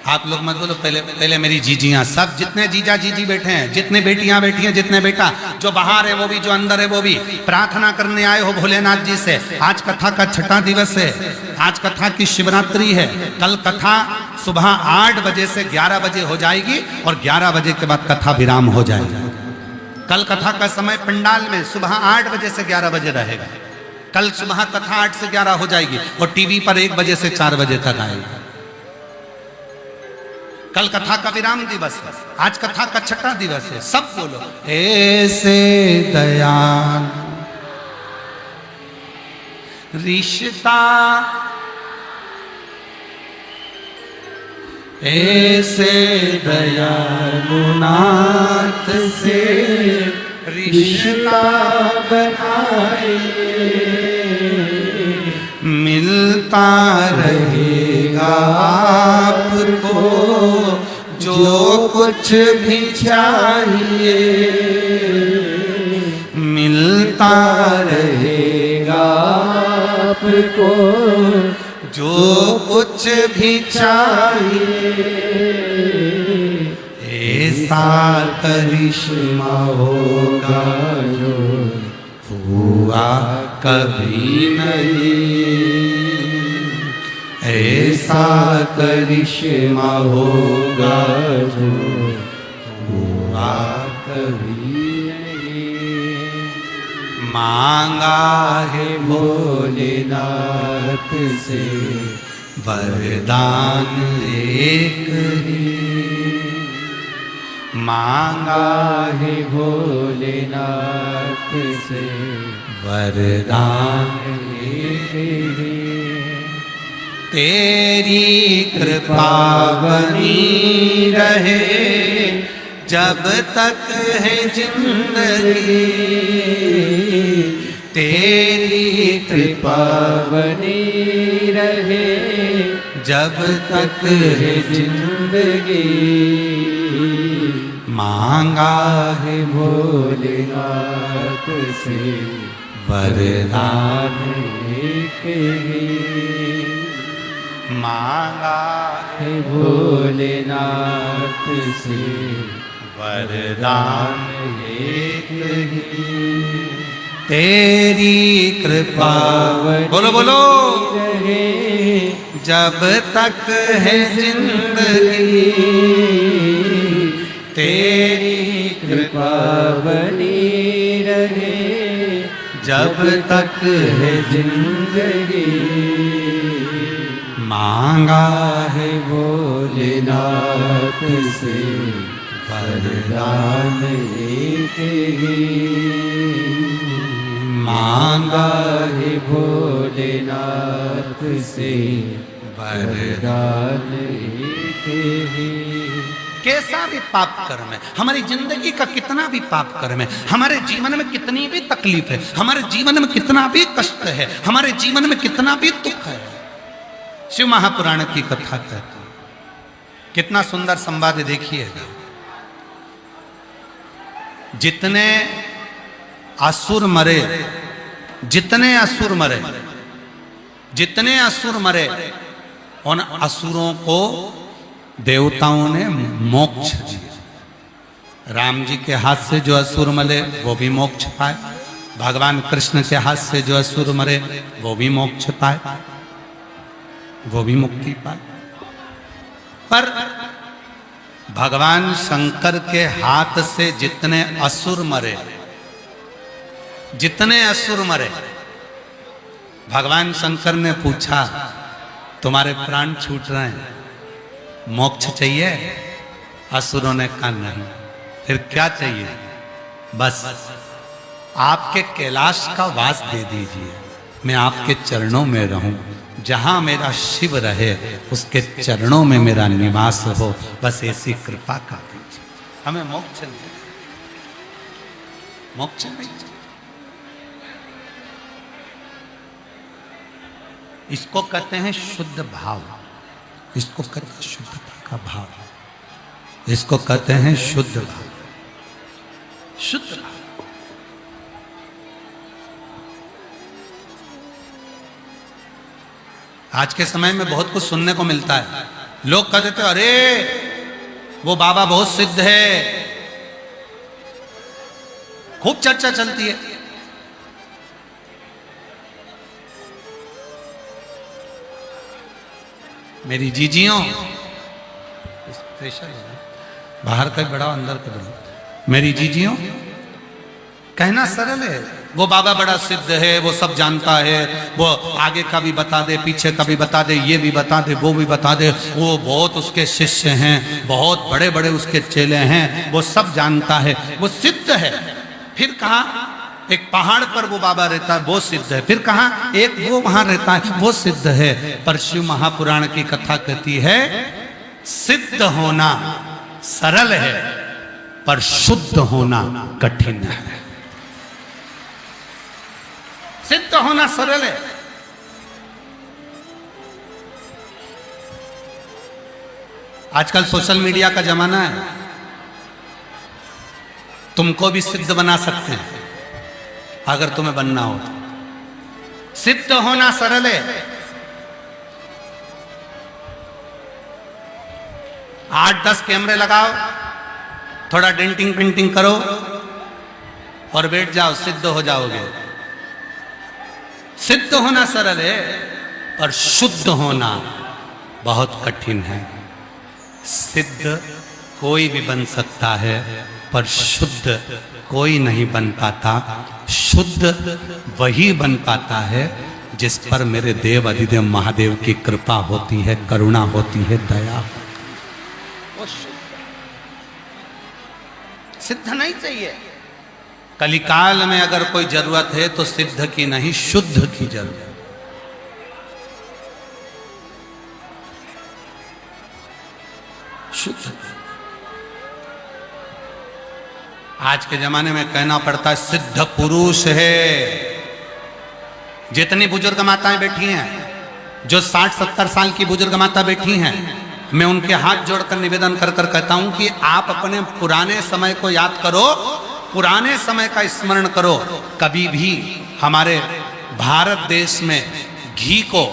आप लोग मत बोलो, पहले मेरी जीजियां, सब जितने जीजा जीजी बैठे हैं, जितने बेटियां बैठी हैं, जितने बेटा, जो बाहर है वो भी, जो अंदर है वो भी, प्रार्थना करने आए हो भोलेनाथ जी से। आज कथा का छठा दिवस है, आज कथा की शिवरात्रि है। कल कथा सुबह 8 बजे से 11 बजे हो जाएगी और 11 बजे के बाद कथा विराम हो जाएगी। कल कथा का समय पंडाल में सुबह 8 बजे से 11 बजे रहेगा। कल सुबह कथा 8 से 11 हो जाएगी और टीवी पर 1 बजे से 4 बजे तक आएगी। कल कथा का विराम दिवस है, आज कथा का छठा दिवस है। सब बोलो ऐसे दयाल रिश्ता, ऐसे दयालुनाथ से रिश्ता बनाइए, मिलता रहेगा आपको जो कुछ भी चाहिए, मिलता रहेगा आपको जो कुछ भी चाहिए। ऐसा करिश्मा होगा जो हुआ कभी नहीं, ऐसा करिश्मा होगा जो हुआ कभी नहीं। मांगा है भोलेनाथ से वरदान एक ही, मांगा है भोलेनाथ से वरदान एक ही। तेरी कृपा बनी रहे जब तक है जिंदगी, तेरी कृपा बनी रहे जब तक है जिंदगी। मांगा है भोलेनाथ से वरदान एक ही, मांगा है भोलेनाथ से वरदान एक ही। तेरी कृपा बोलो बोलो जब तक है जिंदगी, तेरी कृपा बनी रहे जब तक है जिंदगी। मांगा है भोलेनाथ से वरदान एक ही, मांगा है भोलेनाथ से वरदान एक ही। कैसा भी पाप कर्म है, हमारी जिंदगी का कितना भी पाप कर्म है, हमारे जीवन में कितनी भी तकलीफ है, हमारे जीवन में कितना भी कष्ट है, हमारे जीवन में कितना भी दुख है, शिव महापुराण की कथा कहती है। कितना सुंदर संवाद देखिएगा। जितने असुर मरे, जितने असुर मरे, जितने असुर मरे उन असुरों को देवताओं ने मोक्ष दिया। राम जी के हाथ से जो असुर मरे वो भी मोक्ष पाए, भगवान कृष्ण के हाथ से जो असुर मरे वो भी मोक्ष पाए, वो भी मुक्ति पाए। पर भगवान शंकर के हाथ से जितने असुर मरे, जितने असुर मरे, भगवान शंकर ने पूछा तुम्हारे प्राण छूट रहे हैं, मोक्ष चाहिए? असुरों ने कहा नहीं। फिर क्या चाहिए? बस आपके कैलाश का वास दे दीजिए, मैं आपके चरणों में रहूं, जहां मेरा शिव रहे उसके चरणों में मेरा निवास हो, बस ऐसी कृपा कर दीजिए। हमें मोक्ष नहीं, मोक्ष नहीं। इसको कहते हैं शुद्ध भाव, इसको कहते हैं शुद्धता का भाव, इसको कहते हैं शुद्ध भाव, शुद्ध भाव। आज के समय में बहुत कुछ सुनने को मिलता है। लोग कहते थे अरे वो बाबा बहुत सिद्ध है, खूब चर्चा चलती है। मेरी जीजियों, स्पेशल बाहर का बड़ा अंदर का बड़ा, मेरी जीजियों, कहना सरल है, वो बाबा बड़ा सिद्ध है, वो सब जानता है, वो आगे का भी बता दे, पीछे का भी बता दे, ये भी बता दे, वो भी बता दे, वो बहुत उसके शिष्य हैं, बहुत बड़े बड़े उसके चेले हैं, वो सब जानता है, वो सिद्ध है। फिर कहा एक पहाड़ पर वो बाबा रहता है, वो सिद्ध है। फिर कहा एक वो वहां रहता है, वो सिद्ध है। पर शिव महापुराण की कथा कहती है सिद्ध होना सरल है पर शुद्ध होना कठिन है। सिद्ध होना सरल है, आजकल सोशल मीडिया का जमाना है, तुमको भी सिद्ध बना सकते हैं अगर तुम्हें बनना हो। सिद्ध होना सरल है, 8-10 कैमरे लगाओ, थोड़ा डेंटिंग पेंटिंग करो और बैठ जाओ, सिद्ध हो जाओगे। सिद्ध होना सरल है और शुद्ध होना बहुत कठिन है। सिद्ध कोई भी बन सकता है पर शुद्ध कोई नहीं बन पाता। शुद्ध वही बन पाता है जिस पर मेरे देव अधिदेव महादेव की कृपा होती है, करुणा होती है, दया। वो सिद्ध नहीं चाहिए। कलिकाल में अगर कोई जरूरत है तो सिद्ध की नहीं, शुद्ध की जरूरत। शुद्ध। आज के जमाने में कहना पड़ता है सिद्ध पुरुष है। जितनी बुजुर्ग माताएं बैठी हैं, जो 60-70 साल की बुजुर्ग माता बैठी हैं, मैं उनके हाथ जोड़कर निवेदन कर कर कहता हूं कि आप अपने पुराने समय को याद करो, पुराने समय का स्मरण करो। कभी भी हमारे भारत देश में घी को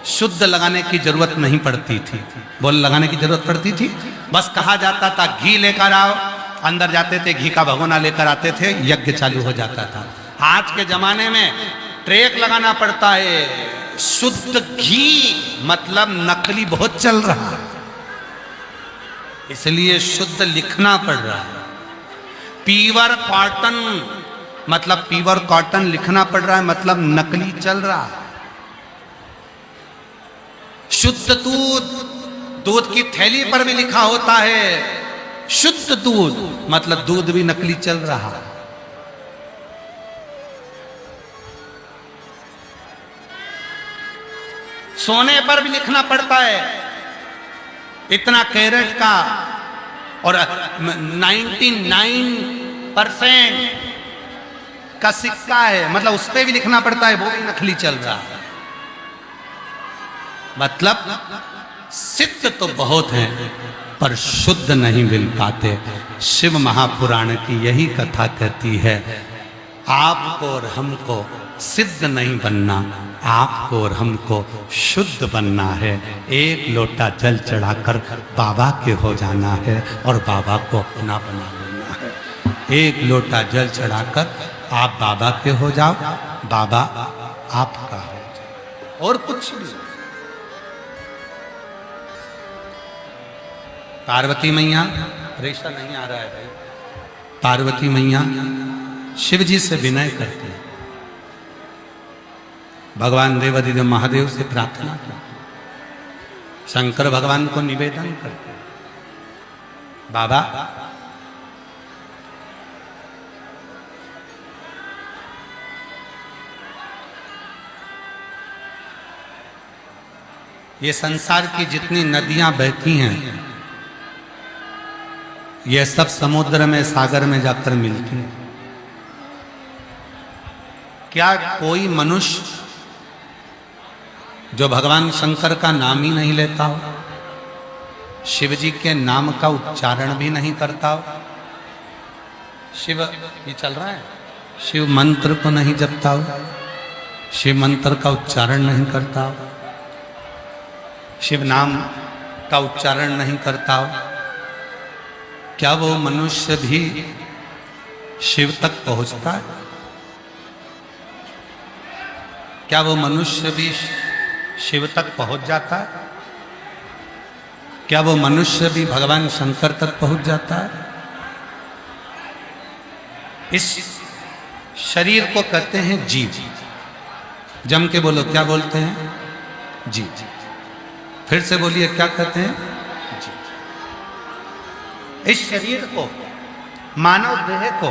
शुद्ध लगाने की जरूरत नहीं पड़ती थी। बोल लगाने की जरूरत पड़ती थी? बस कहा जाता था घी लेकर आओ, अंदर जाते थे, घी का भगोना लेकर आते थे, यज्ञ चालू हो जाता था। आज के जमाने में ट्रेक लगाना पड़ता है। शुद्ध घी मतलब नकली बहुत चल रहा है, इसलिए शुद्ध लिखना पड़ रहा है। प्योर कॉटन मतलब प्योर कॉटन लिखना पड़ रहा है, मतलब नकली चल रहा है। शुद्ध दूध, दूध की थैली पर भी लिखा होता है शुद्ध दूध, मतलब दूध भी नकली चल रहा है। सोने पर भी लिखना पड़ता है इतना कैरेट का, और 99% का सिक्का है, मतलब उस पर भी लिखना पड़ता है, वो भी नकली चल रहा है। मतलब सिद्ध तो बहुत हैं पर शुद्ध नहीं मिल पाते। शिव महापुराण की यही कथा कहती है आपको और हमको सिद्ध नहीं बनना, आपको और हमको शुद्ध बनना है। एक लोटा जल चढ़ाकर बाबा के हो जाना है और बाबा को अपना बना लेना है। एक लोटा जल चढ़ाकर आप बाबा के हो जाओ, बाबा आपका हो जाओ, और कुछ नहीं। पार्वती मैया, रेशा नहीं आ रहा है भाई, पार्वती मैया शिव जी से विनय करते हैं, भगवान देवाधिदेव महादेव से प्रार्थना करते हैं, शंकर भगवान को निवेदन करते हैं, बाबा ये संसार की जितनी नदियां बहती हैं ये सब समुद्र में, सागर में जाकर मिलती हैं। क्या कोई मनुष्य जो भगवान शंकर का नाम ही नहीं लेता हो, शिव जी के नाम का उच्चारण भी नहीं करता हो, शिव ये चल रहा है, शिव मंत्र को नहीं जपता हो, शिव मंत्र का उच्चारण नहीं करता हो, शिव नाम का उच्चारण नहीं करता हो, क्या वो मनुष्य भी शिव तक पहुंचता है? क्या वो मनुष्य भी शिव तक पहुंच जाता है? क्या वो मनुष्य भी भगवान शंकर तक पहुंच जाता है? इस शरीर को कहते हैं जीव। जम के बोलो, क्या बोलते हैं? जीव। फिर से बोलिए, क्या कहते हैं? जीव। इस शरीर को, मानव देह को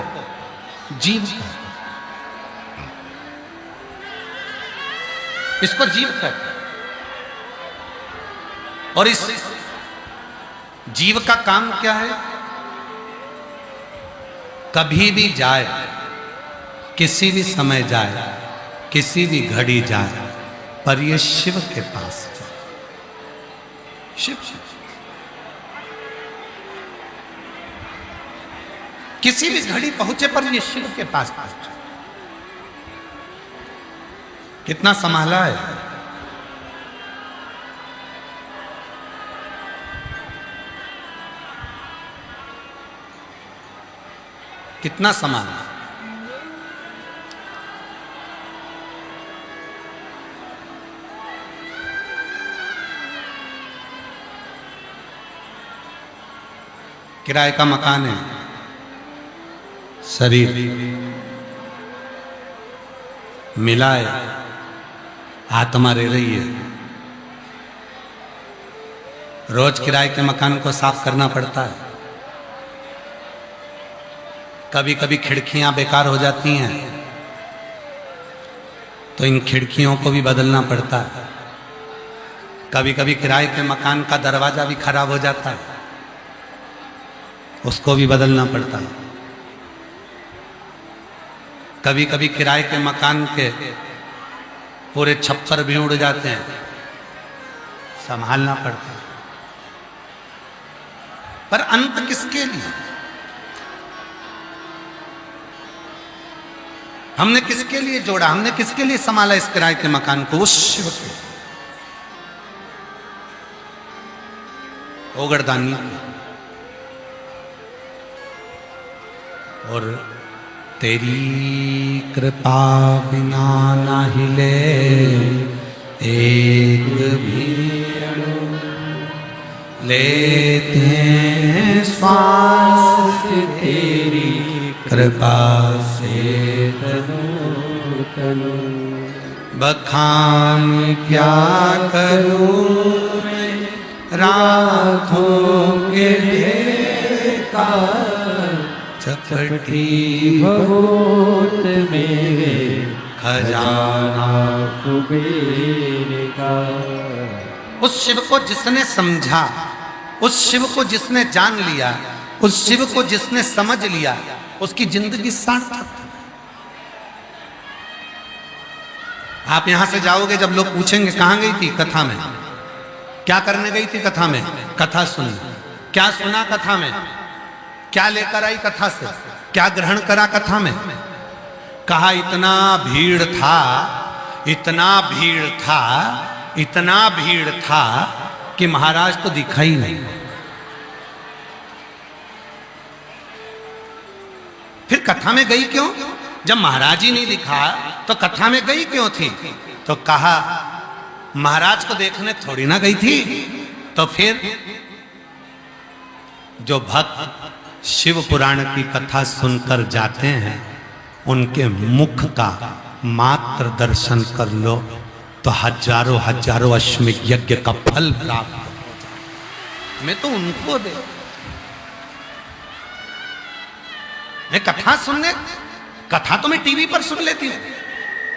जीव कहते हैं। इसको जीव कहते हैं। और इस जीव का काम क्या है? कभी भी जाए, किसी भी समय जाए, किसी भी घड़ी जाए, पर ये शिव के पास जाए। शिव किसी भी घड़ी पहुंचे पर ये शिव के पास पहुंचे। कितना संभाला है। कितना संभाला। किराए का मकान है, शरीर मिला है, आत्मा रह रही है। रोज किराए के मकान को साफ करना पड़ता है। कभी कभी खिड़कियां बेकार हो जाती हैं तो इन खिड़कियों को भी बदलना पड़ता है। कभी कभी किराए के मकान का दरवाजा भी खराब हो जाता है, उसको भी बदलना पड़ता है। कभी कभी किराए के मकान के पूरे छप्पर भी उड़ जाते हैं, संभालना पड़ता है। पर अंत किसके लिए? हमने किसके लिए जोड़ा? हमने किसके लिए संभाला इस किराए के मकान को? उस शिव के, ओगरदानी के। और तेरी कृपा बिना ना हिले एक भी अणु, लेते हैं श्वास तेरी कृपा से तनु तनु। बखान क्या करूं मैं रातों के ढेर का, चपटी बहुत मेरे खजाना कुबेर का। उस शिव को जिसने समझा, उस शिव को जिसने जान लिया, उस शिव को जिसने समझ लिया, उसकी जिंदगी सार्थक। आप यहां से जाओगे, जब लोग पूछेंगे कहां गई थी कथा में, क्या करने गई थी कथा में? कथा सुन। क्या सुना कथा में? क्या लेकर आई कथा से? क्या ग्रहण करा कथा में? कहा इतना भीड़ था, इतना भीड़ था, इतना भीड़ था कि महाराज तो दिखा ही नहीं। फिर कथा में गई क्यों? जब महाराज ही नहीं दिखा तो कथा में गई क्यों थी? तो कहा महाराज को देखने थोड़ी ना गई थी। तो फिर जो भक्त शिव पुराण की कथा सुनकर जाते हैं उनके मुख का मात्र दर्शन कर लो तो हजारों हजारों अश्वमेध यज्ञ का फल प्राप्त हो जाए। मैं तो उनको दे, मैं कथा सुनने, कथा तो मैं टीवी पर सुन लेती हूँ,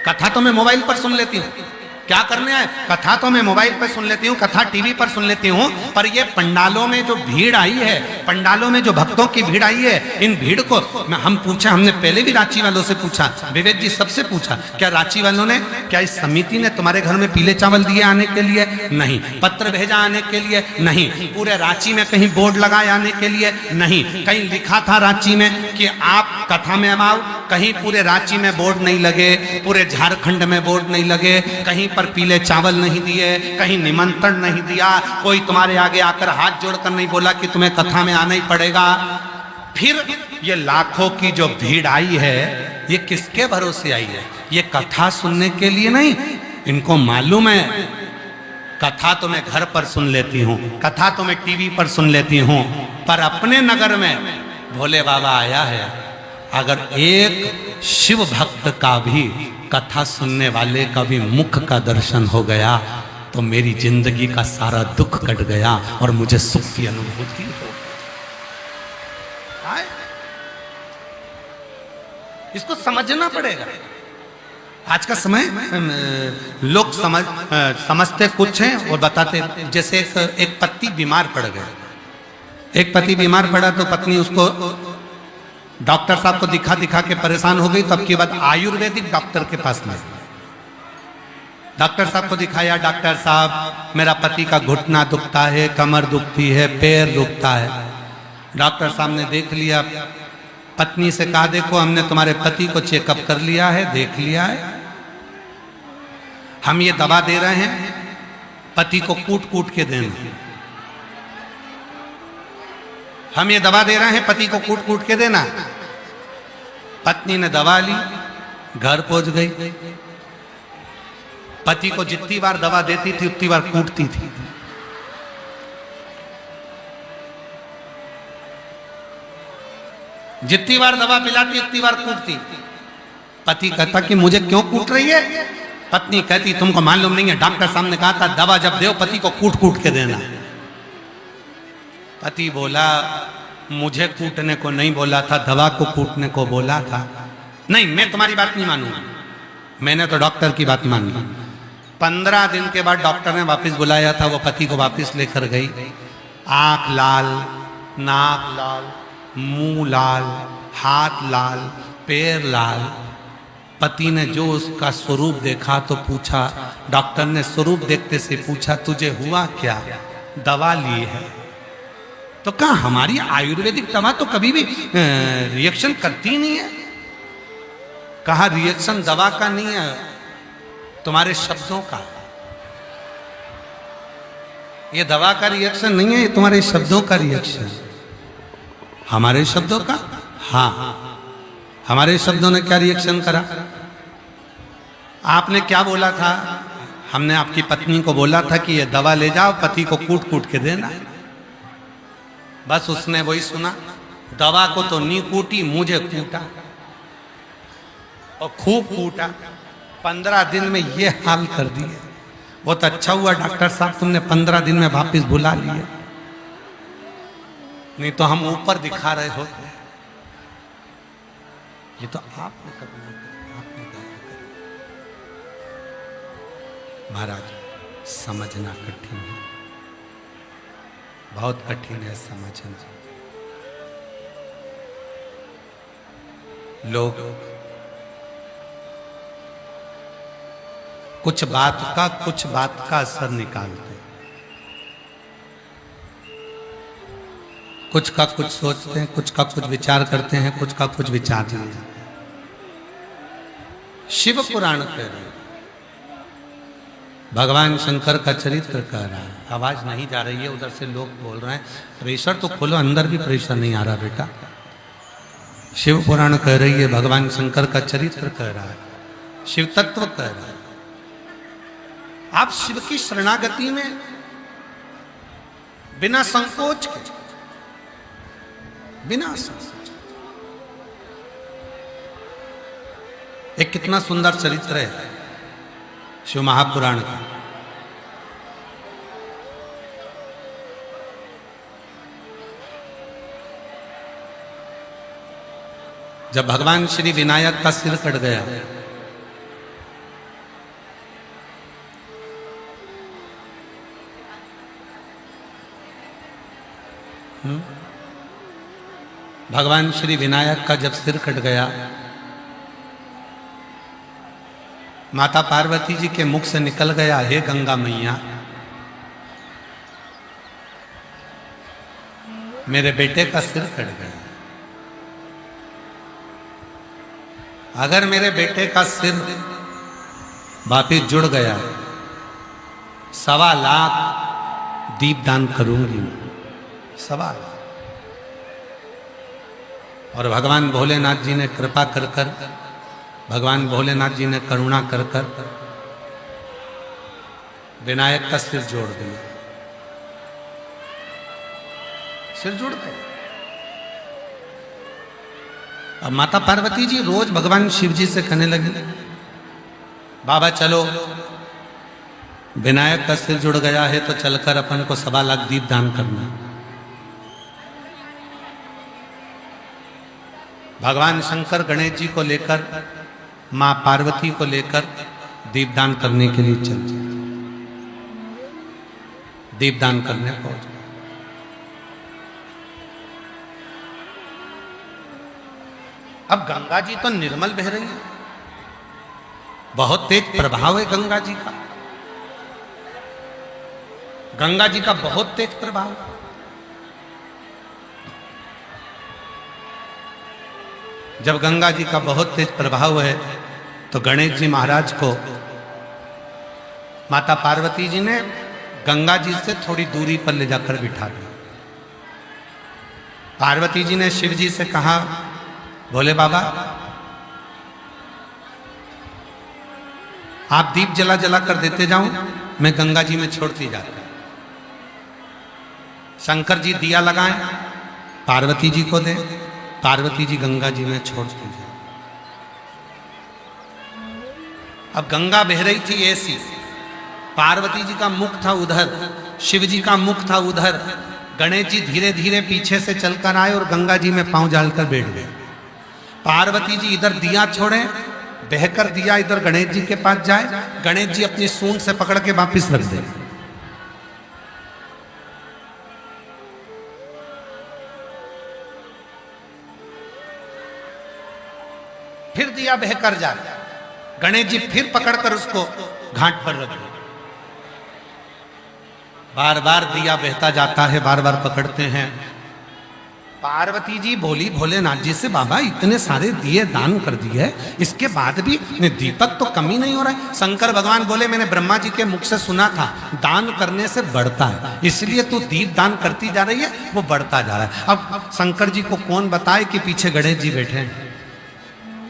कथा तो मैं मोबाइल पर सुन लेती हूँ। क्या करने आए? कथा तो मैं मोबाइल पर सुन लेती हूँ, कथा टीवी पर सुन लेती हूँ, पर ये पंडालों में जो भीड़ आई है, पंडालों में जो भक्तों की भीड़ आई है, इन भीड़ को हम पूछा, हमने पहले भी रांची वालों से पूछा, विवेक जी सबसे पूछा, क्या रांची वालों ने, क्या इस समिति ने तुम्हारे घर में पीले चावल दिए आने के लिए? नहीं। पत्र भेजा आने के लिए? नहीं। पूरे रांची में कहीं बोर्ड लगाए आने के लिए? नहीं। कहीं लिखा था रांची में कि आप कथा में आओ? कहीं पूरे रांची में बोर्ड नहीं लगे, पूरे झारखंड में बोर्ड नहीं लगे, कहीं पर पीले चावल नहीं दिए, कहीं निमंत्रण नहीं दिया, कोई तुम्हारे आगे आकर हाथ जोड़कर नहीं बोला कि तुम्हें कथा में आना ही पड़ेगा। फिर ये लाखों की जो भीड़ आई है, ये किसके भरोसे आई है? ये कथा सुनने के लिए नहीं। इनको मालूम है कथा तो मैं घर पर सुन लेती हूँ, कथा तो मैं टीवी पर सुन लेती हूँ, पर अपने नगर में भोले बाबा आया है। अगर एक शिव भक्त का भी, कथा सुनने वाले का भी मुख का दर्शन हो गया तो मेरी जिंदगी का सारा दुख कट गया और मुझे सुख की अनुभूति हो। इसको समझना पड़ेगा। आज का समय लोग समझते कुछ हैं और बताते, जैसे एक पति बीमार पड़ गया, एक पति बीमार पड़ा तो पत्नी उसको डॉक्टर साहब को दिखा दिखा के परेशान हो गई, तो अब की बात आयुर्वेदिक डॉक्टर के पास में, डॉक्टर साहब को दिखाया, डॉक्टर साहब मेरा पति का घुटना दुखता है, कमर दुखती है, पैर दुखता है। डॉक्टर साहब ने देख लिया, पत्नी से कहा देखो हमने तुम्हारे पति को चेकअप कर लिया है, देख लिया है, हम ये दवा दे रहे हैं, पति को कूट कूट के देना, हम ये दवा दे रहे हैं, पति को कूट कूट के देना। पत्नी ने दवा ली, घर पहुंच गई, पति को जितनी बार दवा देती थी उतनी बार कूटती थी। जितनी बार दवा पिलाती उतनी बार कूटती। पति कहता कि मुझे क्यों कूट रही है? पत्नी कहती तुमको मालूम नहीं है, डॉक्टर साहब ने कहा था दवा जब दो पति को कूट कूट के देना। पति बोला मुझे कूटने को नहीं बोला था, दवा को कूटने को बोला था। नहीं, मैं तुम्हारी बात नहीं मानूंगा, मैंने तो डॉक्टर की बात मान ली। 15 दिन के बाद डॉक्टर ने वापस बुलाया था, वो पति को वापस लेकर गई। आंख लाल, नाक लाल, मुंह लाल, हाथ लाल, पैर लाल। पति ने जो उसका स्वरूप देखा तो पूछा, डॉक्टर ने स्वरूप देखते से पूछा तुझे हुआ क्या? दवा ली है। तो कहा हमारी आयुर्वेदिक दवा तो कभी भी रिएक्शन करती नहीं है। कहा रिएक्शन दवा का नहीं है, तुम्हारे शब्दों का। ये दवा का रिएक्शन नहीं है, ये तुम्हारे शब्दों का रिएक्शन। हमारे शब्दों का? हाँ, हमारे शब्दों ने क्या रिएक्शन करा? आपने क्या बोला था? हमने आपकी पत्नी को बोला था कि ये दवा ले जाओ, पति को कूट कूट के देना। बस उसने वही सुना, दवा को तो नहीं कूटी, मुझे कूटा और खूब कूटा। 15 दिन में ये हाल कर दिए। बहुत अच्छा हुआ डॉक्टर साहब तुमने 15 दिन में वापस बुला लिए, नहीं तो हम ऊपर दिखा रहे होते। ये तो आपने कभी नहीं किया, आपने दया करी। महाराज समझना कठिन है, बहुत कठिन है समझना। लोग कुछ बात का असर निकालते, कुछ का कुछ सोचते हैं, कुछ का कुछ विचार करते हैं, कुछ का कुछ विचार नहीं जाते। शिव पुराण कह रहे, भगवान शंकर का चरित्र कह रहा है। आवाज नहीं जा रही है, उधर से लोग बोल रहे हैं, प्रेशर तो खोलो, अंदर भी प्रेशर नहीं आ रहा बेटा। शिव पुराण कह रही है, भगवान शंकर का चरित्र कह रहा है, शिव तत्व कह रहा है। आप शिव की शरणागति में बिना संकोच के, बिना संकोच, एक कितना सुंदर चरित्र है शिव महापुराण का। जब भगवान श्री विनायक का सिर कट गया, भगवान श्री विनायक का जब सिर कट गया, माता पार्वती जी के मुख से निकल गया, हे गंगा मैया, मेरे बेटे का सिर कट गया। अगर मेरे बेटे का सिर वापिस जुड़ गया, 1.25 लाख दीपदान करूंगी मैं, 1.25 लाख। और भगवान भोलेनाथ जी ने कृपा कर कर, भगवान भोलेनाथ जी ने करुणा कर कर विनायक का सिर जोड़ दिया, सिर जुड़ गया। अब माता पार्वती जी रोज भगवान शिव जी से कहने लगे, बाबा चलो, विनायक का सिर जुड़ गया है तो चलकर अपन को 1.25 लाख दीप दान करना। भगवान शंकर गणेश जी को लेकर, मां पार्वती को लेकर दीपदान करने के लिए चल दिया, दीपदान करने पहुंच गए। अब गंगा जी तो निर्मल बह रही है, बहुत तेज प्रभाव है गंगा जी का, गंगा जी का बहुत तेज प्रभाव है। जब गंगा जी का बहुत तेज प्रभाव है तो गणेश जी महाराज को माता पार्वती जी ने गंगा जी से थोड़ी दूरी पर ले जाकर बिठा दिया। पार्वती जी ने शिव जी से कहा, भोले बाबा आप दीप जला जला कर देते जाओ, मैं गंगा जी में छोड़ती जाता। शंकर जी दिया लगाएं, पार्वती जी को दें, पार्वती जी गंगा जी में छोड़ दीजिए। अब गंगा बह रही थी ऐसी, पार्वती जी का मुख था उधर, शिव जी का मुख था उधर। गणेश जी धीरे धीरे पीछे से चलकर आए और गंगा जी में पांव डालकर बैठ गए। पार्वती जी इधर दिया छोड़े, बहकर दिया इधर गणेश जी के पास जाए, गणेश जी अपनी सूंड से पकड़ के वापिस रख दे। फिर दिया बहकर जाए, गणेश जी फिर पकड़कर उसको घाट पर रख दे। बार बार दिया बहता जाता है, बार बार पकड़ते हैं। पार्वती जी बोली भोलेनाथ जी से, बाबा इतने सारे दिए दान कर दिए, इसके बाद भी दीपक तो कमी नहीं हो रहा है। शंकर भगवान बोले, मैंने ब्रह्मा जी के मुख से सुना था, दान करने से बढ़ता है, इसलिए तू दीप दान करती जा रही है, वो बढ़ता जा रहा है। अब शंकर जी को कौन बताए कि पीछे गणेश जी बैठे हैं।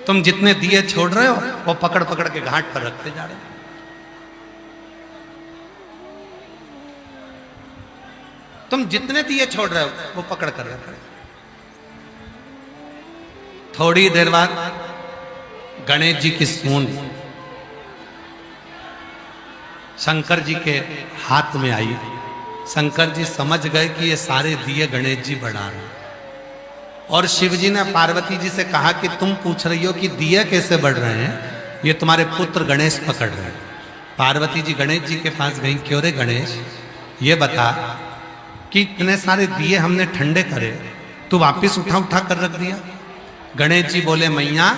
तुम जितने दिए छोड़ रहे हो वो पकड़ पकड़ के घाट पर रखते जा रहे हो। तुम जितने दिए छोड़ रहे हो वो पकड़ कर रख रहे हो। थोड़ी देर बाद गणेश जी की सूंड शंकर जी के हाथ में आई। शंकर जी समझ गए कि ये सारे दिए गणेश जी बढ़ा रहे हैं। और शिव जी ने पार्वती जी से कहा कि तुम पूछ रही हो कि दिए कैसे बढ़ रहे हैं, ये तुम्हारे पुत्र गणेश पकड़ रहे हैं। पार्वती जी गणेश जी के पास गई, क्यों रे गणेश, ये बता कि इतने सारे दिए हमने ठंडे करे, तू वापिस उठा उठा कर रख दिया। गणेश जी बोले, मैया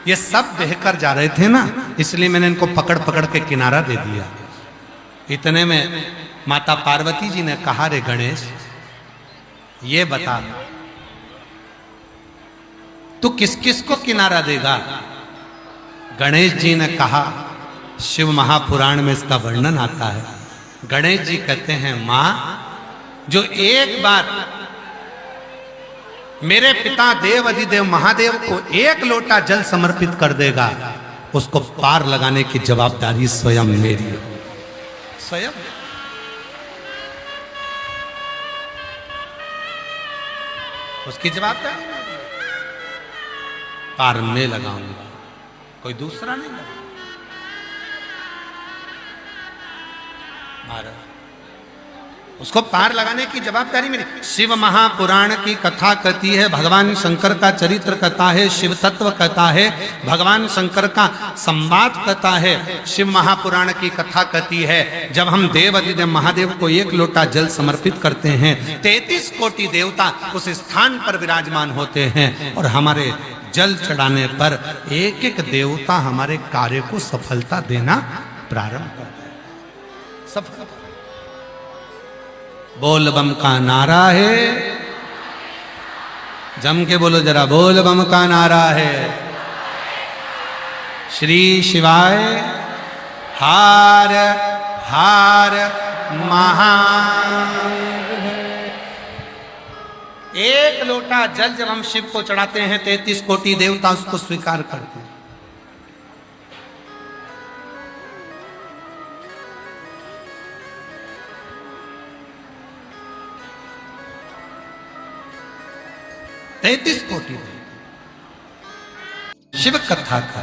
ये सब बहकर जा रहे थे ना, इसलिए मैंने इनको पकड़ पकड़ के किनारा दे दिया। इतने में माता पार्वती जी ने कहा, रे गणेश ये बता तू किस किस को किनारा देगा। गणेश जी ने कहा, शिव महापुराण में इसका वर्णन आता है। गणेश जी कहते हैं, मां, जो एक बार मेरे पिता देव अधिदेव महादेव को एक लोटा जल समर्पित कर देगा, उसको पार लगाने की जवाबदारी स्वयं मेरी है। स्वयं उसकी जवाबदारी मेरी है। पार में लगाऊंगा, कोई दूसरा नहीं लगाऊंगा। महाराज, उसको पार लगाने की जवाबदारी मेरी। शिव महापुराण की कथा कहती है, भगवान शंकर का चरित्र कहता है, शिव तत्व कहता है, भगवान शंकर का संवाद कहता है। शिव महापुराण की कथा कहती है, जब हम देव अधिदेव महादेव को एक लोटा जल समर्पित करते हैं, 33 कोटि देवता उस स्थान पर विराजमान होते हैं और हमारे जल चढ़ाने पर एक एक देवता हमारे कार्य को सफलता देना प्रारंभ कर देगा। सफलता। बोल बम का नारा है, जम के बोलो जरा, बोल बम का नारा है। श्री शिवाय हार हार महान। एक लोटा जल जब हम शिव को चढ़ाते हैं, 33 कोटि देवता उसको स्वीकार करते हैं। तैतीस कोटि शिव कथा का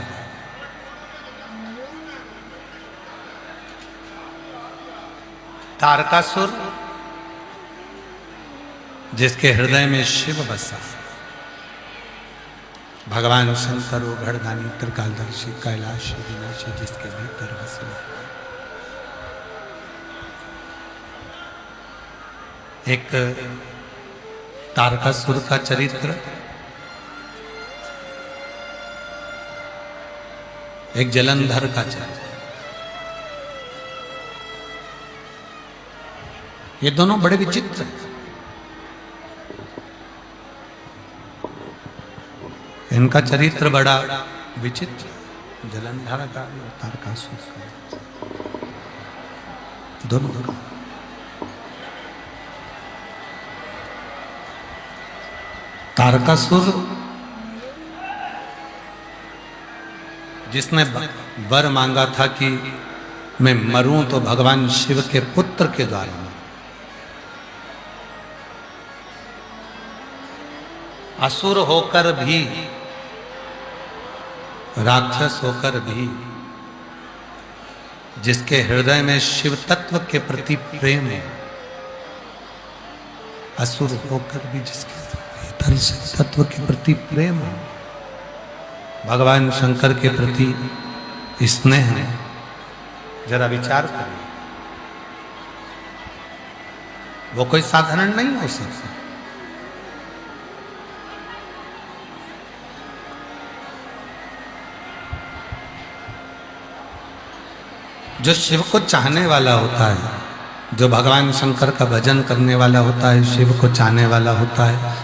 तारकासुर, जिसके हृदय में शिव बसा, भगवान शंकर वो घड़दानी त्रिकालदर्शी कैलाश विनाशी, जिसके भीतर बसे। एक तारकासुर का चरित्र, एक जलंधर का चरित्र, ये दोनों बड़े विचित्र हैं। इनका चरित्र बड़ा विचित्र, जलंधर का और तारकासुर का, दोनों का। तारकासुर जिसने वर मांगा था कि मैं मरूं तो भगवान शिव के पुत्र के द्वारा मरूं, असुर होकर भी, राक्षस होकर भी, जिसके हृदय में शिव तत्व के प्रति प्रेम है, असुर होकर भी जिसके शिव तत्व के प्रति प्रेम है, भगवान शंकर के प्रति स्नेह है, जरा विचार करिए, वो कोई साधारण नहीं हो सकता। जो शिव को चाहने वाला होता है, जो भगवान शंकर का भजन करने वाला होता है, शिव को चाहने वाला होता है,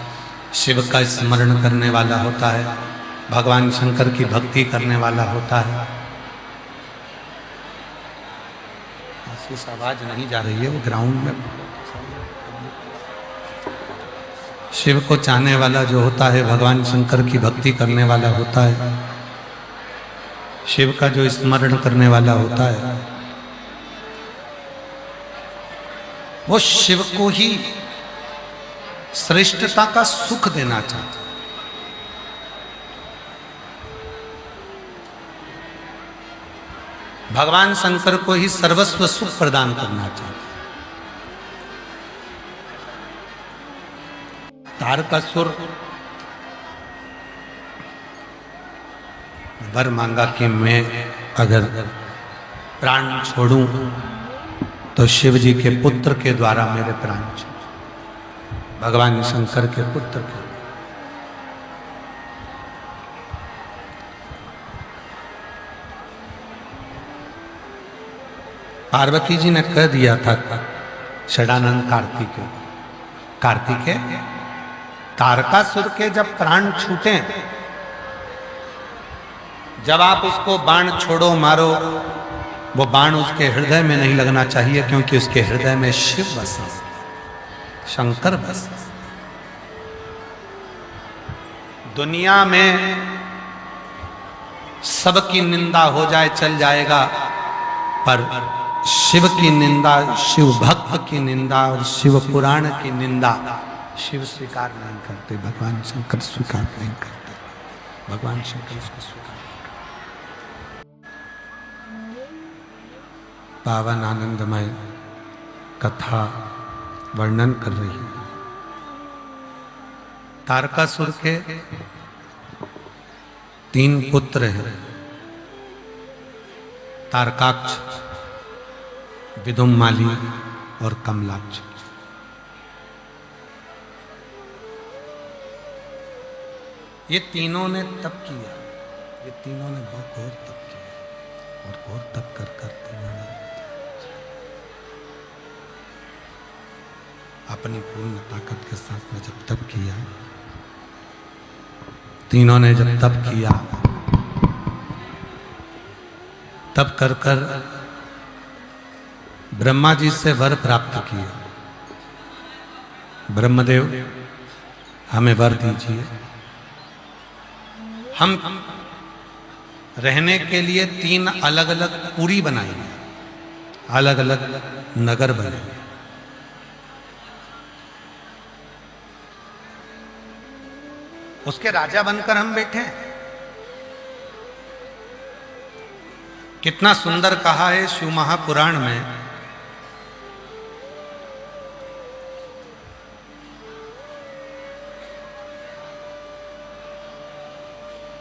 शिव का स्मरण करने वाला होता है, भगवान शंकर की भक्ति करने वाला होता है। ऐसी आवाज नहीं जा रही है, वो ग्राउंड में। शिव को चाहने वाला जो होता है, भगवान शंकर की भक्ति करने वाला होता है, शिव का जो स्मरण करने वाला होता है, वो शिव को ही श्रेष्ठता का सुख देना चाहता है। भगवान शंकर को ही सर्वस्व सुख प्रदान करना चाहता है। तारकासुर वर मांगा कि मैं अगर प्राण छोड़ूं तो शिव जी के पुत्र के द्वारा मेरे प्राण छोड़, भगवान शंकर के पुत्र के। पार्वती जी ने कह दिया था षडानंद कार्तिकेय, तारकासुर के जब प्राण छूटे, जब आप उसको बाण छोड़ो मारो, वो बाण उसके हृदय में नहीं लगना चाहिए, क्योंकि उसके हृदय में शिव बसा, शंकर बसा। दुनिया में सबकी निंदा हो जाए चल जाएगा, पर शिव की निंदा, शिव भक्त की निंदा और शिव पुराण की निंदा शिव स्वीकार नहीं करते, भगवान शंकर स्वीकार नहीं करते, भगवान शंकर इसको स्वीकार नहीं करते। पावन आनंदमय कथा वर्णन कर रही है। तारकासुर के 3 पुत्र हैं, तारकाक्ष, विदुम्माली और कमलाक्ष। ये तीनों ने तप किया, ये तीनों ने बहुत घोर तप किया और घोर तप कर तीनों ने अपनी पूर्ण ताकत के साथ में जब तप किया, तीनों ने जब तप किया, तप कर ब्रह्मा जी से वर प्राप्त किया। ब्रह्मदेव हमें वर दीजिए, हम रहने के लिए 3 अलग अलग पुरी बनाएंगे, अलग अलग नगर बनेंगे। उसके राजा बनकर हम बैठे हैं। कितना सुंदर कहा है शिव महापुराण में,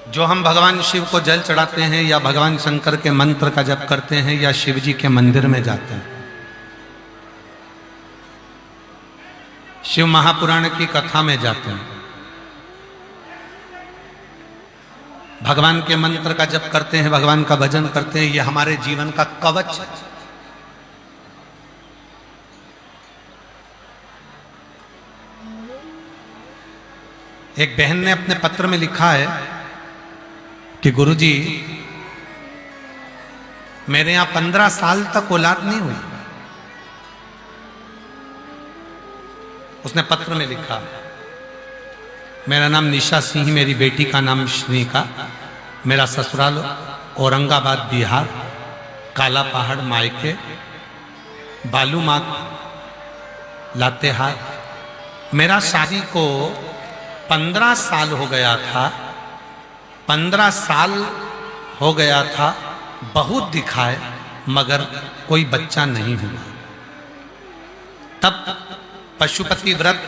जो हम भगवान शिव को जल चढ़ाते हैं या भगवान शंकर के मंत्र का जप करते हैं या शिव जी के मंदिर में जाते हैं, शिव महापुराण की कथा में जाते हैं, भगवान के मंत्र का जप करते हैं, भगवान का भजन करते हैं, ये हमारे जीवन का कवच है। एक बहन ने अपने पत्र में लिखा है कि गुरुजी, मेरे यहां 15 साल तक औलाद नहीं हुई। उसने पत्र में लिखा, मेरा नाम निशा सिंह, मेरी बेटी का नाम श्रीका, मेरा ससुराल औरंगाबाद बिहार, काला पहाड़ मायके, बालू माँ लातेहार। मेरा शादी को 15 साल हो गया था, 15 साल हो गया था, बहुत दिखाए मगर कोई बच्चा नहीं हुआ। तब पशुपति व्रत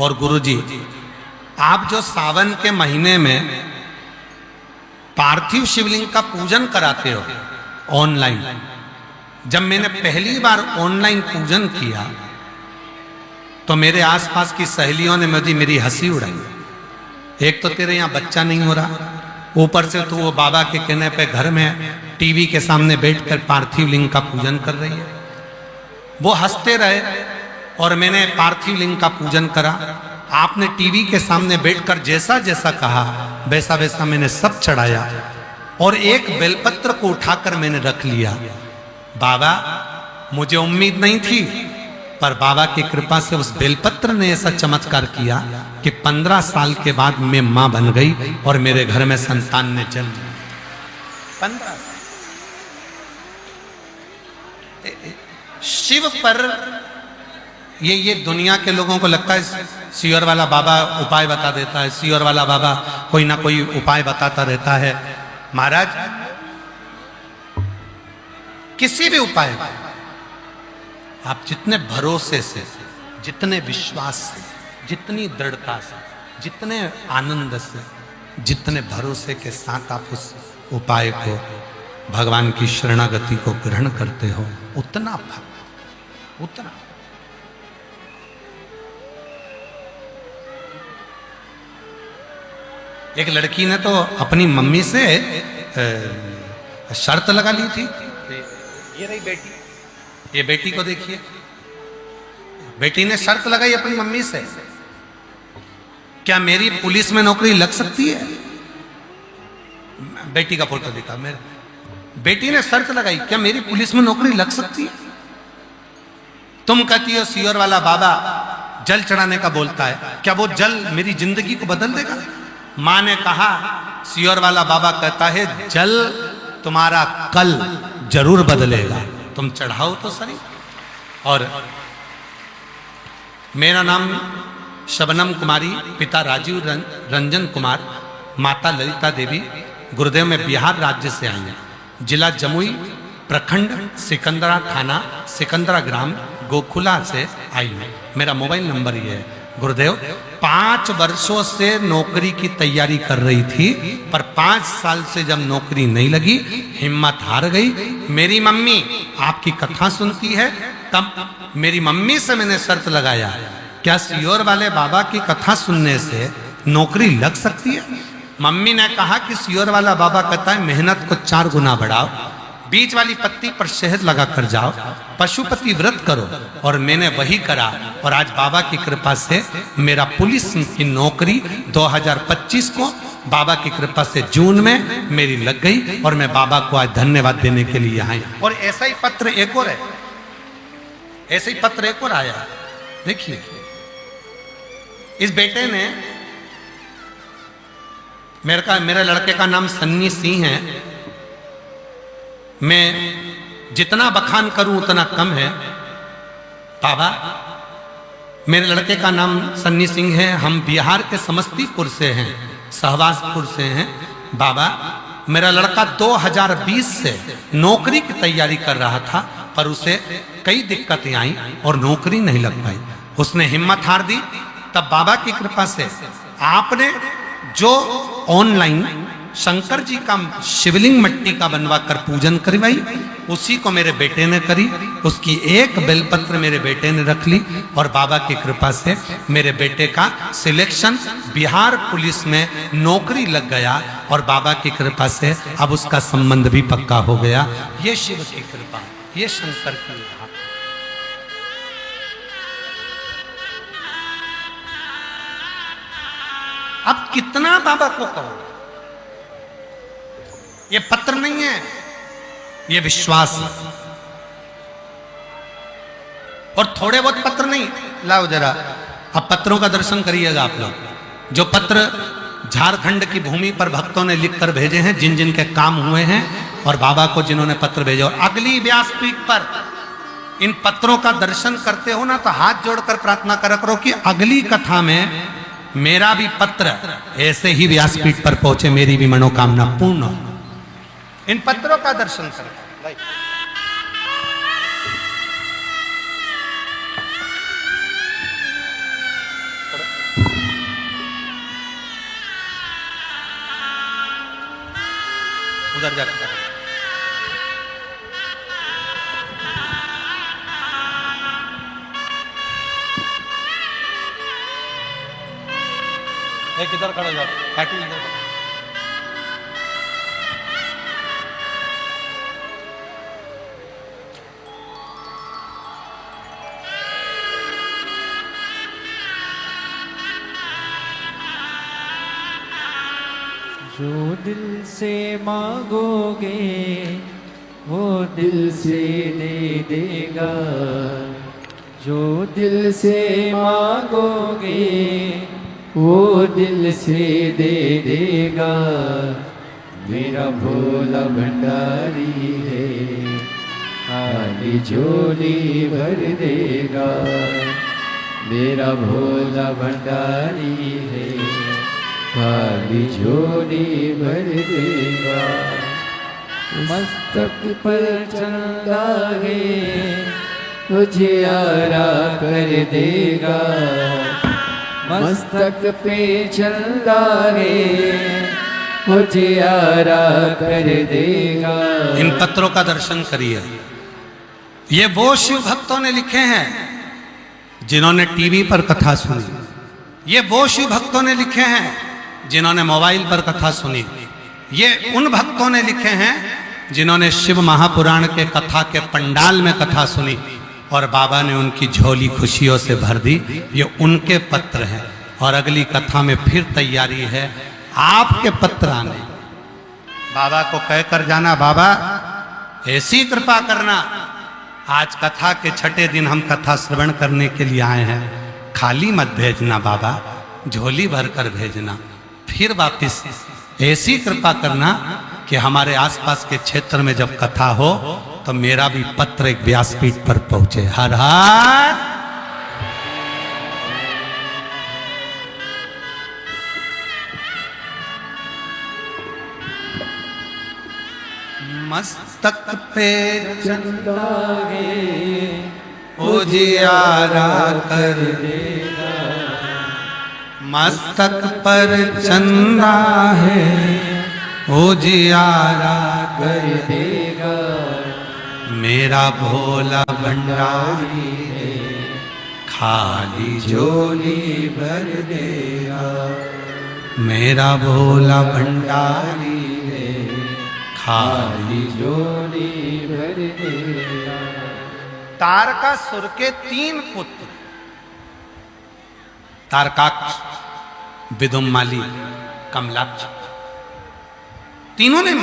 और गुरुजी, आप जो सावन के महीने में पार्थिव शिवलिंग का पूजन कराते हो ऑनलाइन, जब मैंने पहली बार ऑनलाइन पूजन किया तो मेरे आसपास की सहेलियों ने मेरी हंसी उड़ाई। एक तो तेरे यहाँ बच्चा नहीं हो रहा, ऊपर से तू वो बाबा के कहने पे घर में टीवी के सामने बैठकर पार्थिव लिंग का पूजन कर रही है। वो हंसते रहे और मैंने पार्थिव लिंग का पूजन करा। आपने टीवी के सामने बैठकर जैसा जैसा कहा वैसा वैसा मैंने सब चढ़ाया और एक बेलपत्र को उठाकर मैंने रख लिया। बाबा, मुझे उम्मीद नहीं थी, पर बाबा की कृपा से उस बेलपत्र ने ऐसा चमत्कार किया कि 15 साल के बाद मैं मां बन गई और मेरे घर में संतान ने जन्म लिया। 15 साल। शिव पर ये दुनिया के लोगों को लगता है सियोर वाला बाबा उपाय बता देता है, सियोर वाला बाबा कोई ना कोई उपाय बताता रहता है। महाराज, किसी भी उपाय को आप जितने भरोसे से, जितने विश्वास से, जितनी दृढ़ता से, जितने आनंद से, जितने भरोसे के साथ आप उस उपाय को, भगवान की शरणागति को ग्रहण करते हो, उतना फल, उतना। एक लड़की ने तो अपनी मम्मी से शर्त लगा ली थी। ये रही बेटी, ये बेटी को देखिए, बेटी ने शर्त लगाई अपनी मम्मी से, क्या मेरी पुलिस में नौकरी लग सकती है? बेटी का फोटो दिखा। मेरे बेटी ने शर्त लगाई, क्या मेरी पुलिस में नौकरी लग सकती है? तुम कहती हो सीहोर वाला बाबा जल चढ़ाने का बोलता है, क्या वो जल मेरी जिंदगी को बदल देगा? मां ने कहा, सीहोर वाला बाबा कहता है जल तुम्हारा कल जरूर बदलेगा, तुम चढ़ाओ तो सही। और मेरा नाम शबनम कुमारी, पिता राजीव रंजन कुमार, माता ललिता देवी, गुरुदेव में बिहार राज्य से आई हैं। जिला जमुई, प्रखंड सिकंदरा थाना, सिकंदरा ग्राम, गोकुला से आई हूँ। मेरा मोबाइल नंबर ये है। गुरुदेव 5 वर्षों से नौकरी की तैयारी कर रही थी, पर 5 साल से जब नौकरी नहीं लगी, हिम्मत हार गई। मेरी मम्मी आपकी कथा सुनती है, तब मेरी मम्मी से मैंने शर्त लगाया, क्या सीहोर वाले बाबा की कथा सुनने से नौकरी लग सकती है? मम्मी ने कहा कि सीहोर वाला बाबा कहता है मेहनत को 4 गुना बढ़ाओ, बीच वाली पत्ती पर शहद लगा कर जाओ, पशुपति व्रत करो। और मैंने वही करा, और आज बाबा की कृपा से मेरा पुलिस की नौकरी 2025 को बाबा की कृपा से जून में मेरी लग गई, और मैं बाबा को आज धन्यवाद देने के लिए आई। और ऐसा ही पत्र एक और है, ऐसे ही पत्र एक और आया, देखिए। इस बेटे ने, मेरे लड़के का नाम सन्नी सिंह है। मैं जितना बखान करूं उतना कम है। बाबा, मेरे लड़के का नाम सन्नी सिंह है, हम बिहार के समस्तीपुर से हैं, सहवाजपुर से हैं। बाबा, मेरा लड़का 2020 से नौकरी की तैयारी कर रहा था, पर उसे कई दिक्कतें आई और नौकरी नहीं लग पाई। उसने हिम्मत हार दी। तब बाबा की कृपा से आपने जो ऑनलाइन शंकर जी का शिवलिंग मिट्टी का बनवा कर पूजन करवाई, उसी को मेरे बेटे ने करी। उसकी एक बेलपत्र मेरे बेटे ने रख ली, और बाबा की कृपा से मेरे बेटे का सिलेक्शन बिहार पुलिस में नौकरी लग गया, और बाबा की कृपा से अब उसका संबंध भी पक्का हो गया। ये शिव की कृपा, ये शंकर की कृपा। अब कितना बाबा को कहो, ये पत्र नहीं है, ये विश्वास है। और थोड़े बहुत पत्र नहीं, लाओ जरा, अब पत्रों का दर्शन करिएगा आप लोग। जो पत्र झारखंड की भूमि पर भक्तों ने लिखकर भेजे हैं, जिन जिन के काम हुए हैं, और बाबा को जिन्होंने पत्र भेजे। और अगली व्यासपीठ पर इन पत्रों का दर्शन करते हो ना, तो हाथ जोड़कर प्रार्थना कर करो कि अगली कथा में मेरा भी पत्र ऐसे ही व्यासपीठ पर पहुंचे, मेरी भी मनोकामना पूर्ण हो। इन पत्रों का दर्शन करें। उधर जाकर किधर खड़ा जाओ, काटी इधर। जो दिल से मांगोगे वो दिल से दे देगा, जो दिल से मांगोगे वो दिल से दे देगा। मेरा भोला भंडारी है, खाली झोली भर देगा। मेरा भोला भंडारी है, खाली झोली भर देगा। मस्तक पर चंदा है, उजियारा कर देगा। मस्तक पे चंदा है, उजियारा कर देगा। इन पत्रों का दर्शन करिए। ये वो शिव भक्तों ने लिखे हैं जिन्होंने टीवी पर कथा सुनी। ये वो शिव भक्तों ने लिखे हैं जिन्होंने मोबाइल पर कथा सुनी। ये उन भक्तों ने लिखे हैं जिन्होंने शिव महापुराण के कथा के पंडाल में कथा सुनी, और बाबा ने उनकी झोली खुशियों से भर दी। ये उनके पत्र हैं। और अगली कथा में फिर तैयारी है आपके पत्र आने। बाबा को कहकर जाना, बाबा ऐसी कृपा करना, आज कथा के छठे दिन हम कथा श्रवण करने के लिए आए हैं, खाली मत भेजना बाबा, झोली भर कर भेजना, फिर वापिस ऐसी कृपा करना कि हमारे आसपास के क्षेत्र में जब कथा हो तो मेरा भी पत्र एक व्यासपीठ पर पहुंचे। हर हर मस्तक पे चंदा है उजियारा कर देगा, मस्तक पर चंदा है उजियारा कर देगा, मेरा भोला भंडारी है खाली झोली भर देगा, मेरा भोला भंडारी है खाली। झोली भर देगा। तारकासुर के 3 पुत्र, तारकाक्ष, विदुम्माली, कमलाक्ष, तीनों ने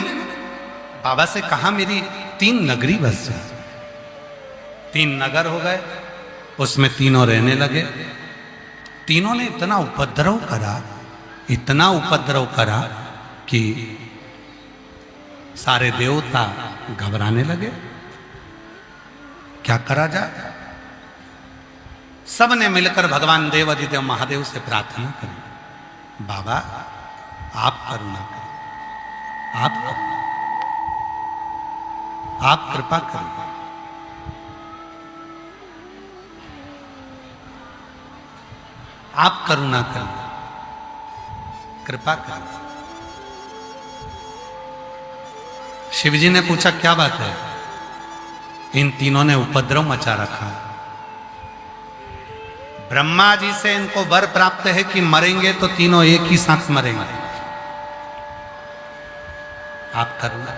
बाबा से कहा मेरी 3 नगरी बस जाए। 3 नगर हो गए, उसमें तीनों रहने लगे। तीनों ने इतना उपद्रव करा, इतना उपद्रव करा कि सारे देवता घबराने लगे। क्या करा जाए? सब ने मिलकर भगवान देव अधिदेव महादेव से प्रार्थना करी, बाबा आप करुणा करें, आप करुणा, आप कृपा करें। आप करुणा करें, कृपा करें। शिवजी ने पूछा क्या बात है? इन तीनों ने उपद्रव मचा रखा। ब्रह्मा जी से इनको वर प्राप्त है कि मरेंगे तो तीनों एक ही साथ मरेंगे। आप करुणा।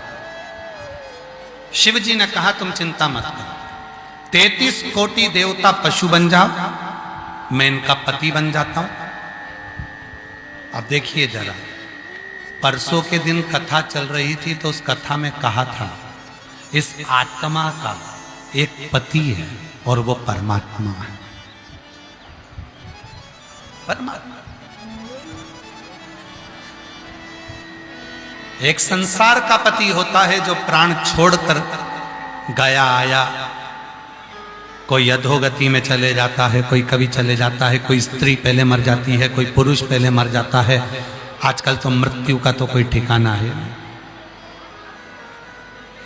शिव जी ने कहा तुम चिंता मत करो, 33 कोटि देवता पशु बन जाओ, मैं इनका पति बन जाता हूं। अब देखिए जरा, परसों के दिन कथा चल रही थी तो उस कथा में कहा था इस आत्मा का एक पति है और वो परमात्मा है। परमात्मा एक संसार का पति होता है जो प्राण छोड़कर गया आया, कोई अधोगति में चले जाता है, कोई कभी चले जाता है, कोई स्त्री पहले मर जाती है, कोई पुरुष पहले मर जाता है। आजकल तो मृत्यु का तो कोई ठिकाना है।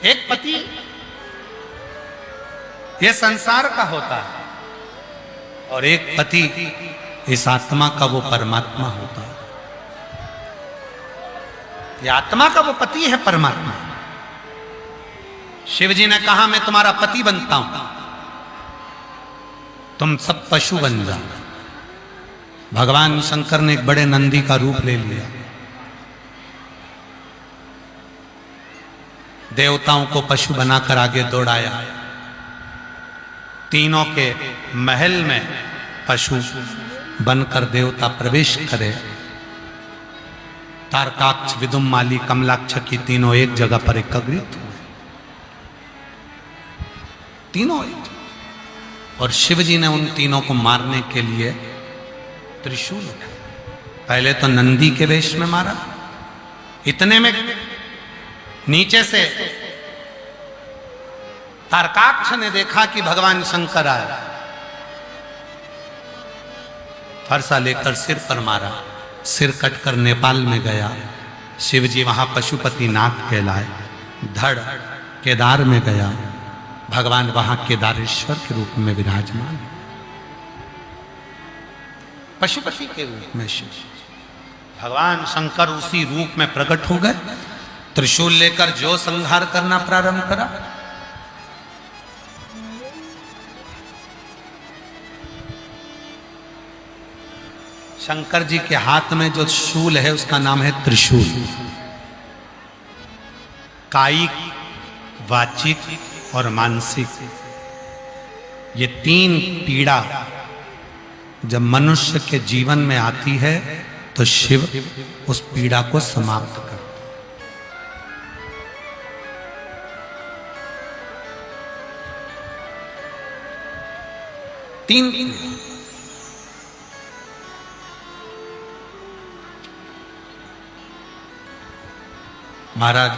एक पति ये संसार का होता है और एक पति इस आत्मा का वो परमात्मा होता है। ये आत्मा का वो पति है परमात्मा। शिव जी ने कहा मैं तुम्हारा पति बनता हूं, तुम सब पशु बन जाओ। भगवान शंकर ने एक बड़े नंदी का रूप ले लिया, देवताओं को पशु बनाकर आगे दौड़ाया। तीनों के महल में पशु बनकर देवता प्रवेश करे। तारकाक्ष, विदुम्माली, कमलाक्ष की तीनों एक जगह पर एकत्रित हुए, तीनों एक। और शिव जी ने उन तीनों को मारने के लिए त्रिशूल उठाया। पहले तो नंदी के वेश में मारा, इतने में नीचे से तारकाक्ष ने देखा कि भगवान शंकर आए, फरसा लेकर सिर पर मारा, सिर कटकर नेपाल में गया। शिव जी वहां पशुपति नाथ कहलाए। धड़ केदार में गया, भगवान वहां केदारेश्वर के रूप में विराजमान, पशुपति के रूप में शिव भगवान शंकर उसी रूप में प्रकट हो गए। त्रिशूल लेकर जो संहार करना प्रारंभ करा। शंकर जी के हाथ में जो शूल है उसका नाम है त्रिशूल। कायिक, वाचिक और मानसिक, ये 3 पीड़ा जब मनुष्य के जीवन में आती है तो शिव उस पीड़ा को समाप्त करते। 3 महाराज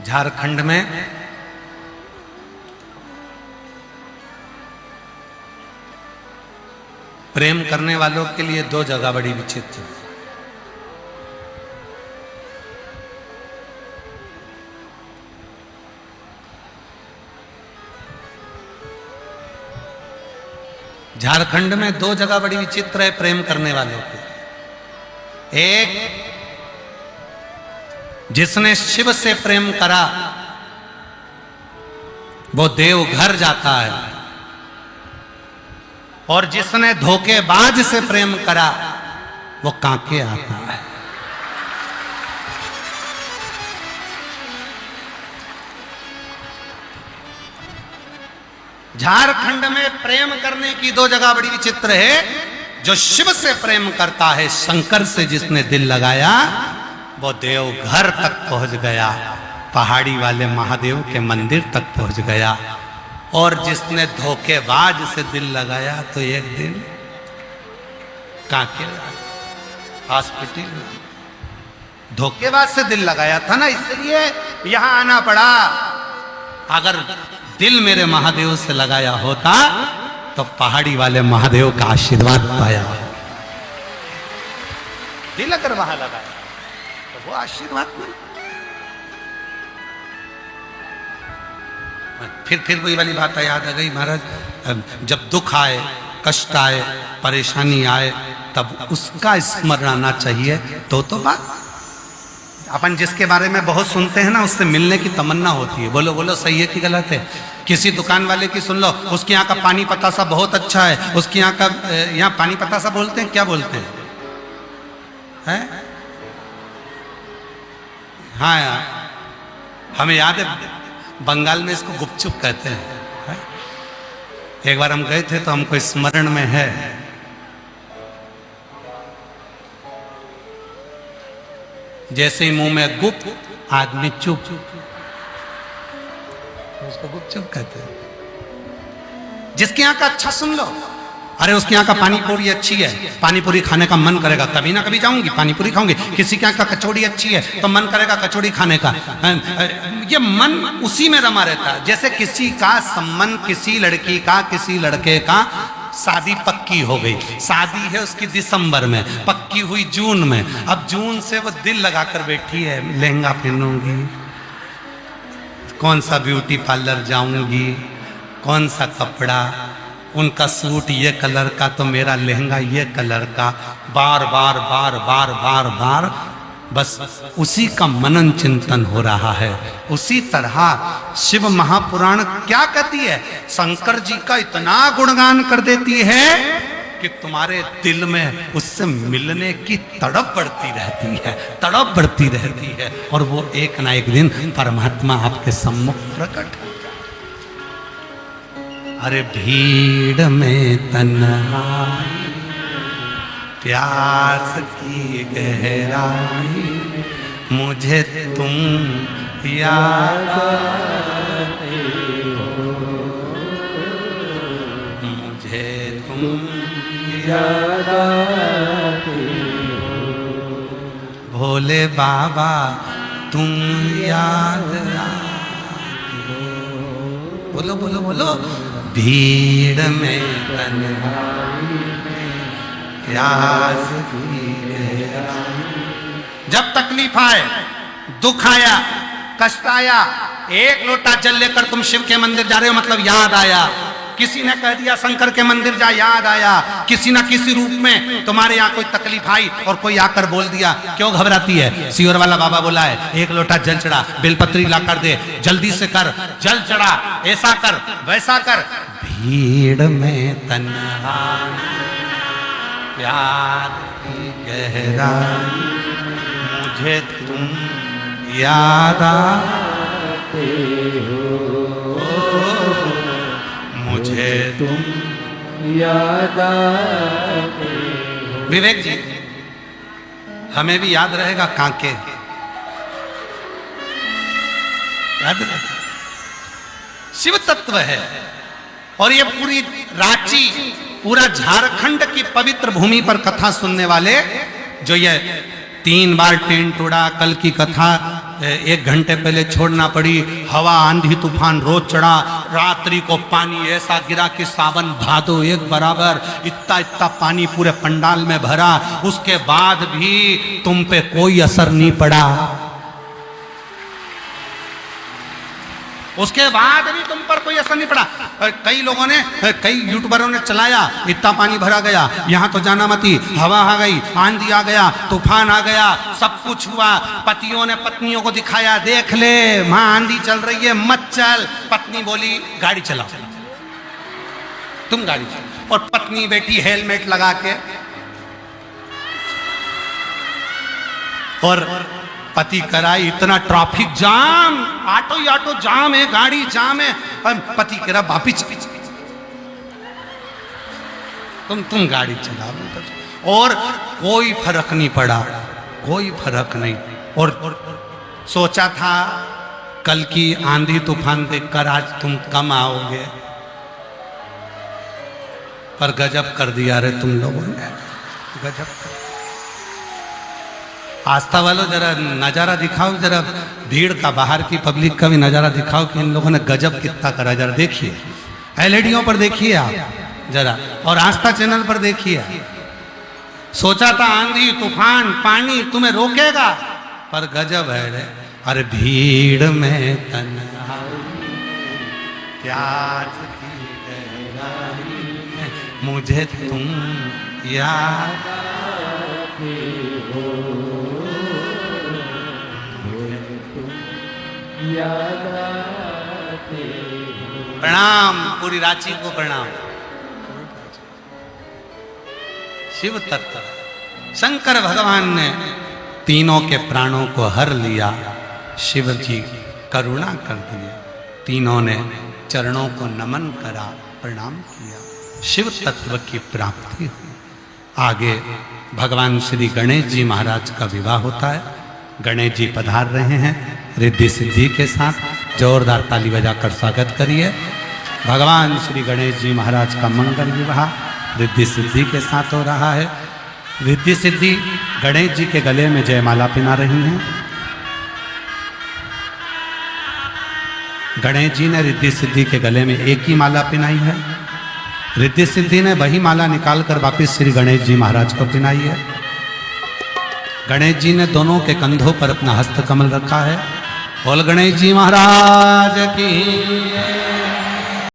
झारखंड में प्रेम करने वालों के लिए 2 जगह बड़ी विचित्र है। झारखंड में 2 जगह बड़ी विचित्र है प्रेम करने वालों के। एक, जिसने शिव से प्रेम करा वो देवघर जाता है, और जिसने धोखेबाज से प्रेम करा वो कांके आता है। झारखंड में प्रेम करने की 2 जगह बड़ी विचित्र है। जो शिव से प्रेम करता है, शंकर से जिसने दिल लगाया, वो देवघर तक पहुंच गया, पहाड़ी वाले महादेव के मंदिर तक पहुंच गया। और जिसने धोखेबाज से दिल लगाया तो एक दिन कांके हॉस्पिटल में। धोखेबाज से दिल लगाया था ना, इसलिए यहां आना पड़ा। अगर दिल मेरे महादेव से लगाया होता तो पहाड़ी वाले महादेव का आशीर्वाद पाया। दिल अगर वहां लगाया तो वो आशीर्वाद में। फिर वही वाली बात याद आ गई महाराज, जब दुख आए, कष्ट आए, परेशानी आए, तब उसका स्मरण आना चाहिए। तो बात अपन जिसके बारे में बहुत सुनते हैं ना, उससे मिलने की तमन्ना होती है। बोलो बोलो, सही है कि गलत है? किसी दुकान वाले की सुन लो, उसके यहाँ का पानी पतासा बहुत अच्छा है, उसके यहाँ का, यहाँ पानी पतासा बोलते हैं, क्या बोलते हैं? है? हाँ यार, हमें याद है बंगाल में इसको गुपचुप कहते हैं। एक बार हम गए थे तो हमको स्मरण में है, जैसे ही मुंह में गुप, आदमी चुप, उसको गुपचुप कहते हैं। जिसके यहाँ का अच्छा सुन लो, अरे उसके यहाँ का पानी पूरी अच्छी है, पानी पूरी खाने का मन करेगा, कभी ना कभी जाऊंगी पानी पूरी खाऊंगी। किसी के यहाँ का कचौड़ी अच्छी है तो मन करेगा कचौड़ी खाने का। ये मन उसी में रमा रहता है। जैसे किसी का संबंध, किसी लड़की का किसी लड़के का, शादी पक्की हो गई, शादी है उसकी दिसंबर में, पक्की हुई जून में। अब जून से वो दिल लगाकर बैठी है, लहंगा पहनूंगी, कौन सा ब्यूटी पार्लर जाऊंगी, कौन सा कपड़ा, उनका सूट ये कलर का तो मेरा लहंगा ये कलर का, बार बार बार बार बार बार बस उसी का मनन चिंतन हो रहा है। उसी तरह शिव महापुराण क्या कहती है? शंकर जी का इतना गुणगान कर देती है कि तुम्हारे दिल में उससे मिलने की तड़प बढ़ती रहती है, तड़प बढ़ती रहती है, और वो एक ना एक दिन परमात्मा आपके सम्मुख प्रकट। अरे भीड़ में तन्हाई, प्यास की गहराई, मुझे तुम याद आते हो, मुझे तुम याद आते हो, भोले बाबा तुम याद आते हो। बोलो बोलो बोलो, भीड़ में तन्हाई, प्यास की गहराई। जब तकलीफ आए, दुख आया, कष्ट आया, एक लोटा जल लेकर तुम शिव के मंदिर जा रहे हो, मतलब याद आया। किसी ने कह दिया शंकर के मंदिर जा, याद आया। किसी ना किसी रूप में तुम्हारे यहाँ कोई तकलीफ आई और कोई आकर बोल दिया, क्यों घबराती है? सियोर वाला बाबा बोला है, एक लोटा जल चढ़ा, बेलपत्री ला कर दे, जल्दी से कर, जल चढ़ा, ऐसा कर वैसा कर। भीड़ में तन्हाई, प्यार की गहराई, मुझे तुम याद आते हो। मुझे तुम याद आते हो। विवेक जी, हमें भी याद रहेगा कांके, याद रहेगा। शिव तत्व है और ये पूरी रांची, पूरा झारखंड की पवित्र भूमि पर कथा सुनने वाले, जो ये 3 बार ट्रेन टूटा, कल की कथा 1 घंटे पहले छोड़ना पड़ी, हवा आंधी तूफान रोज चढ़ा, रात्रि को पानी ऐसा गिरा कि सावन भादो एक बराबर, इतना इतना पानी पूरे पंडाल में भरा, उसके बाद भी तुम पे कोई असर नहीं पड़ा। उसके बाद भी तुम पर कोई असर नहीं पड़ा। कई लोगों ने, कई यूट्यूबरों ने चलाया, इतना पानी भरा गया, यहाँ तो जाना मती, हवा आ गई, आंधी आ गया, तूफान आ गया, सब कुछ हुआ। पतियों ने पत्नियों को दिखाया, देख ले मां आंधी चल रही है, मत चल। पत्नी बोली गाड़ी चलाओ, तुम गाड़ी चलाओ, और पत्नी बैठी हेलमेट लगा के, और पति कराई इतना ट्रैफिक जाम, ऑटो ही ऑटो जाम है, गाड़ी जाम है, पति करा वापिस तुम गाड़ी चलाओ, और कोई फर्क नहीं पड़ा, कोई फर्क नहीं। और सोचा था कल की आंधी तूफान देखकर आज तुम कम आओगे, पर गजब कर दिया रे तुम लोगों ने, गजब। आस्था वालों जरा नज़ारा दिखाओ, जरा भीड़ का, बाहर की पब्लिक का भी नज़ारा दिखाओ कि इन लोगों ने गजब कितना करा। जरा देखिए, एलईडीओं पर देखिए आप जरा, और आस्था चैनल पर देखिए। सोचा था आंधी तूफान पानी तुम्हें रोकेगा, पर गजब है रे। अरे भीड़ में तन्हाई प्यास की गहराई में मुझे तुम याद आते हो, याद आते हो। प्रणाम, पूरी रांची को प्रणाम। शिव तत्व, शंकर भगवान ने तीनों के प्राणों को हर लिया, शिव जी करुणा कर दिए, तीनों ने चरणों को नमन करा, प्रणाम किया, शिव तत्व की प्राप्ति हुई। आगे भगवान श्री गणेश जी महाराज का विवाह होता है। गणेश जी पधार रहे हैं रिद्धि सिद्धि के साथ, जोरदार ताली बजाकर स्वागत करिए। भगवान श्री गणेश जी महाराज का मंगल विवाह रिद्धि सिद्धि के साथ हो रहा है। रिद्धि सिद्धि गणेश जी के गले में जयमाला पिना रही हैं। गणेश जी ने रिद्धि सिद्धि के गले में एक ही माला पिनाई है। रिद्धि सिद्धि ने वही माला निकालकर वापिस श्री गणेश जी महाराज को पिनाई है। गणेश जी ने दोनों के कंधों पर अपना हस्त कमल रखा है। बोल गणेश जी महाराज की।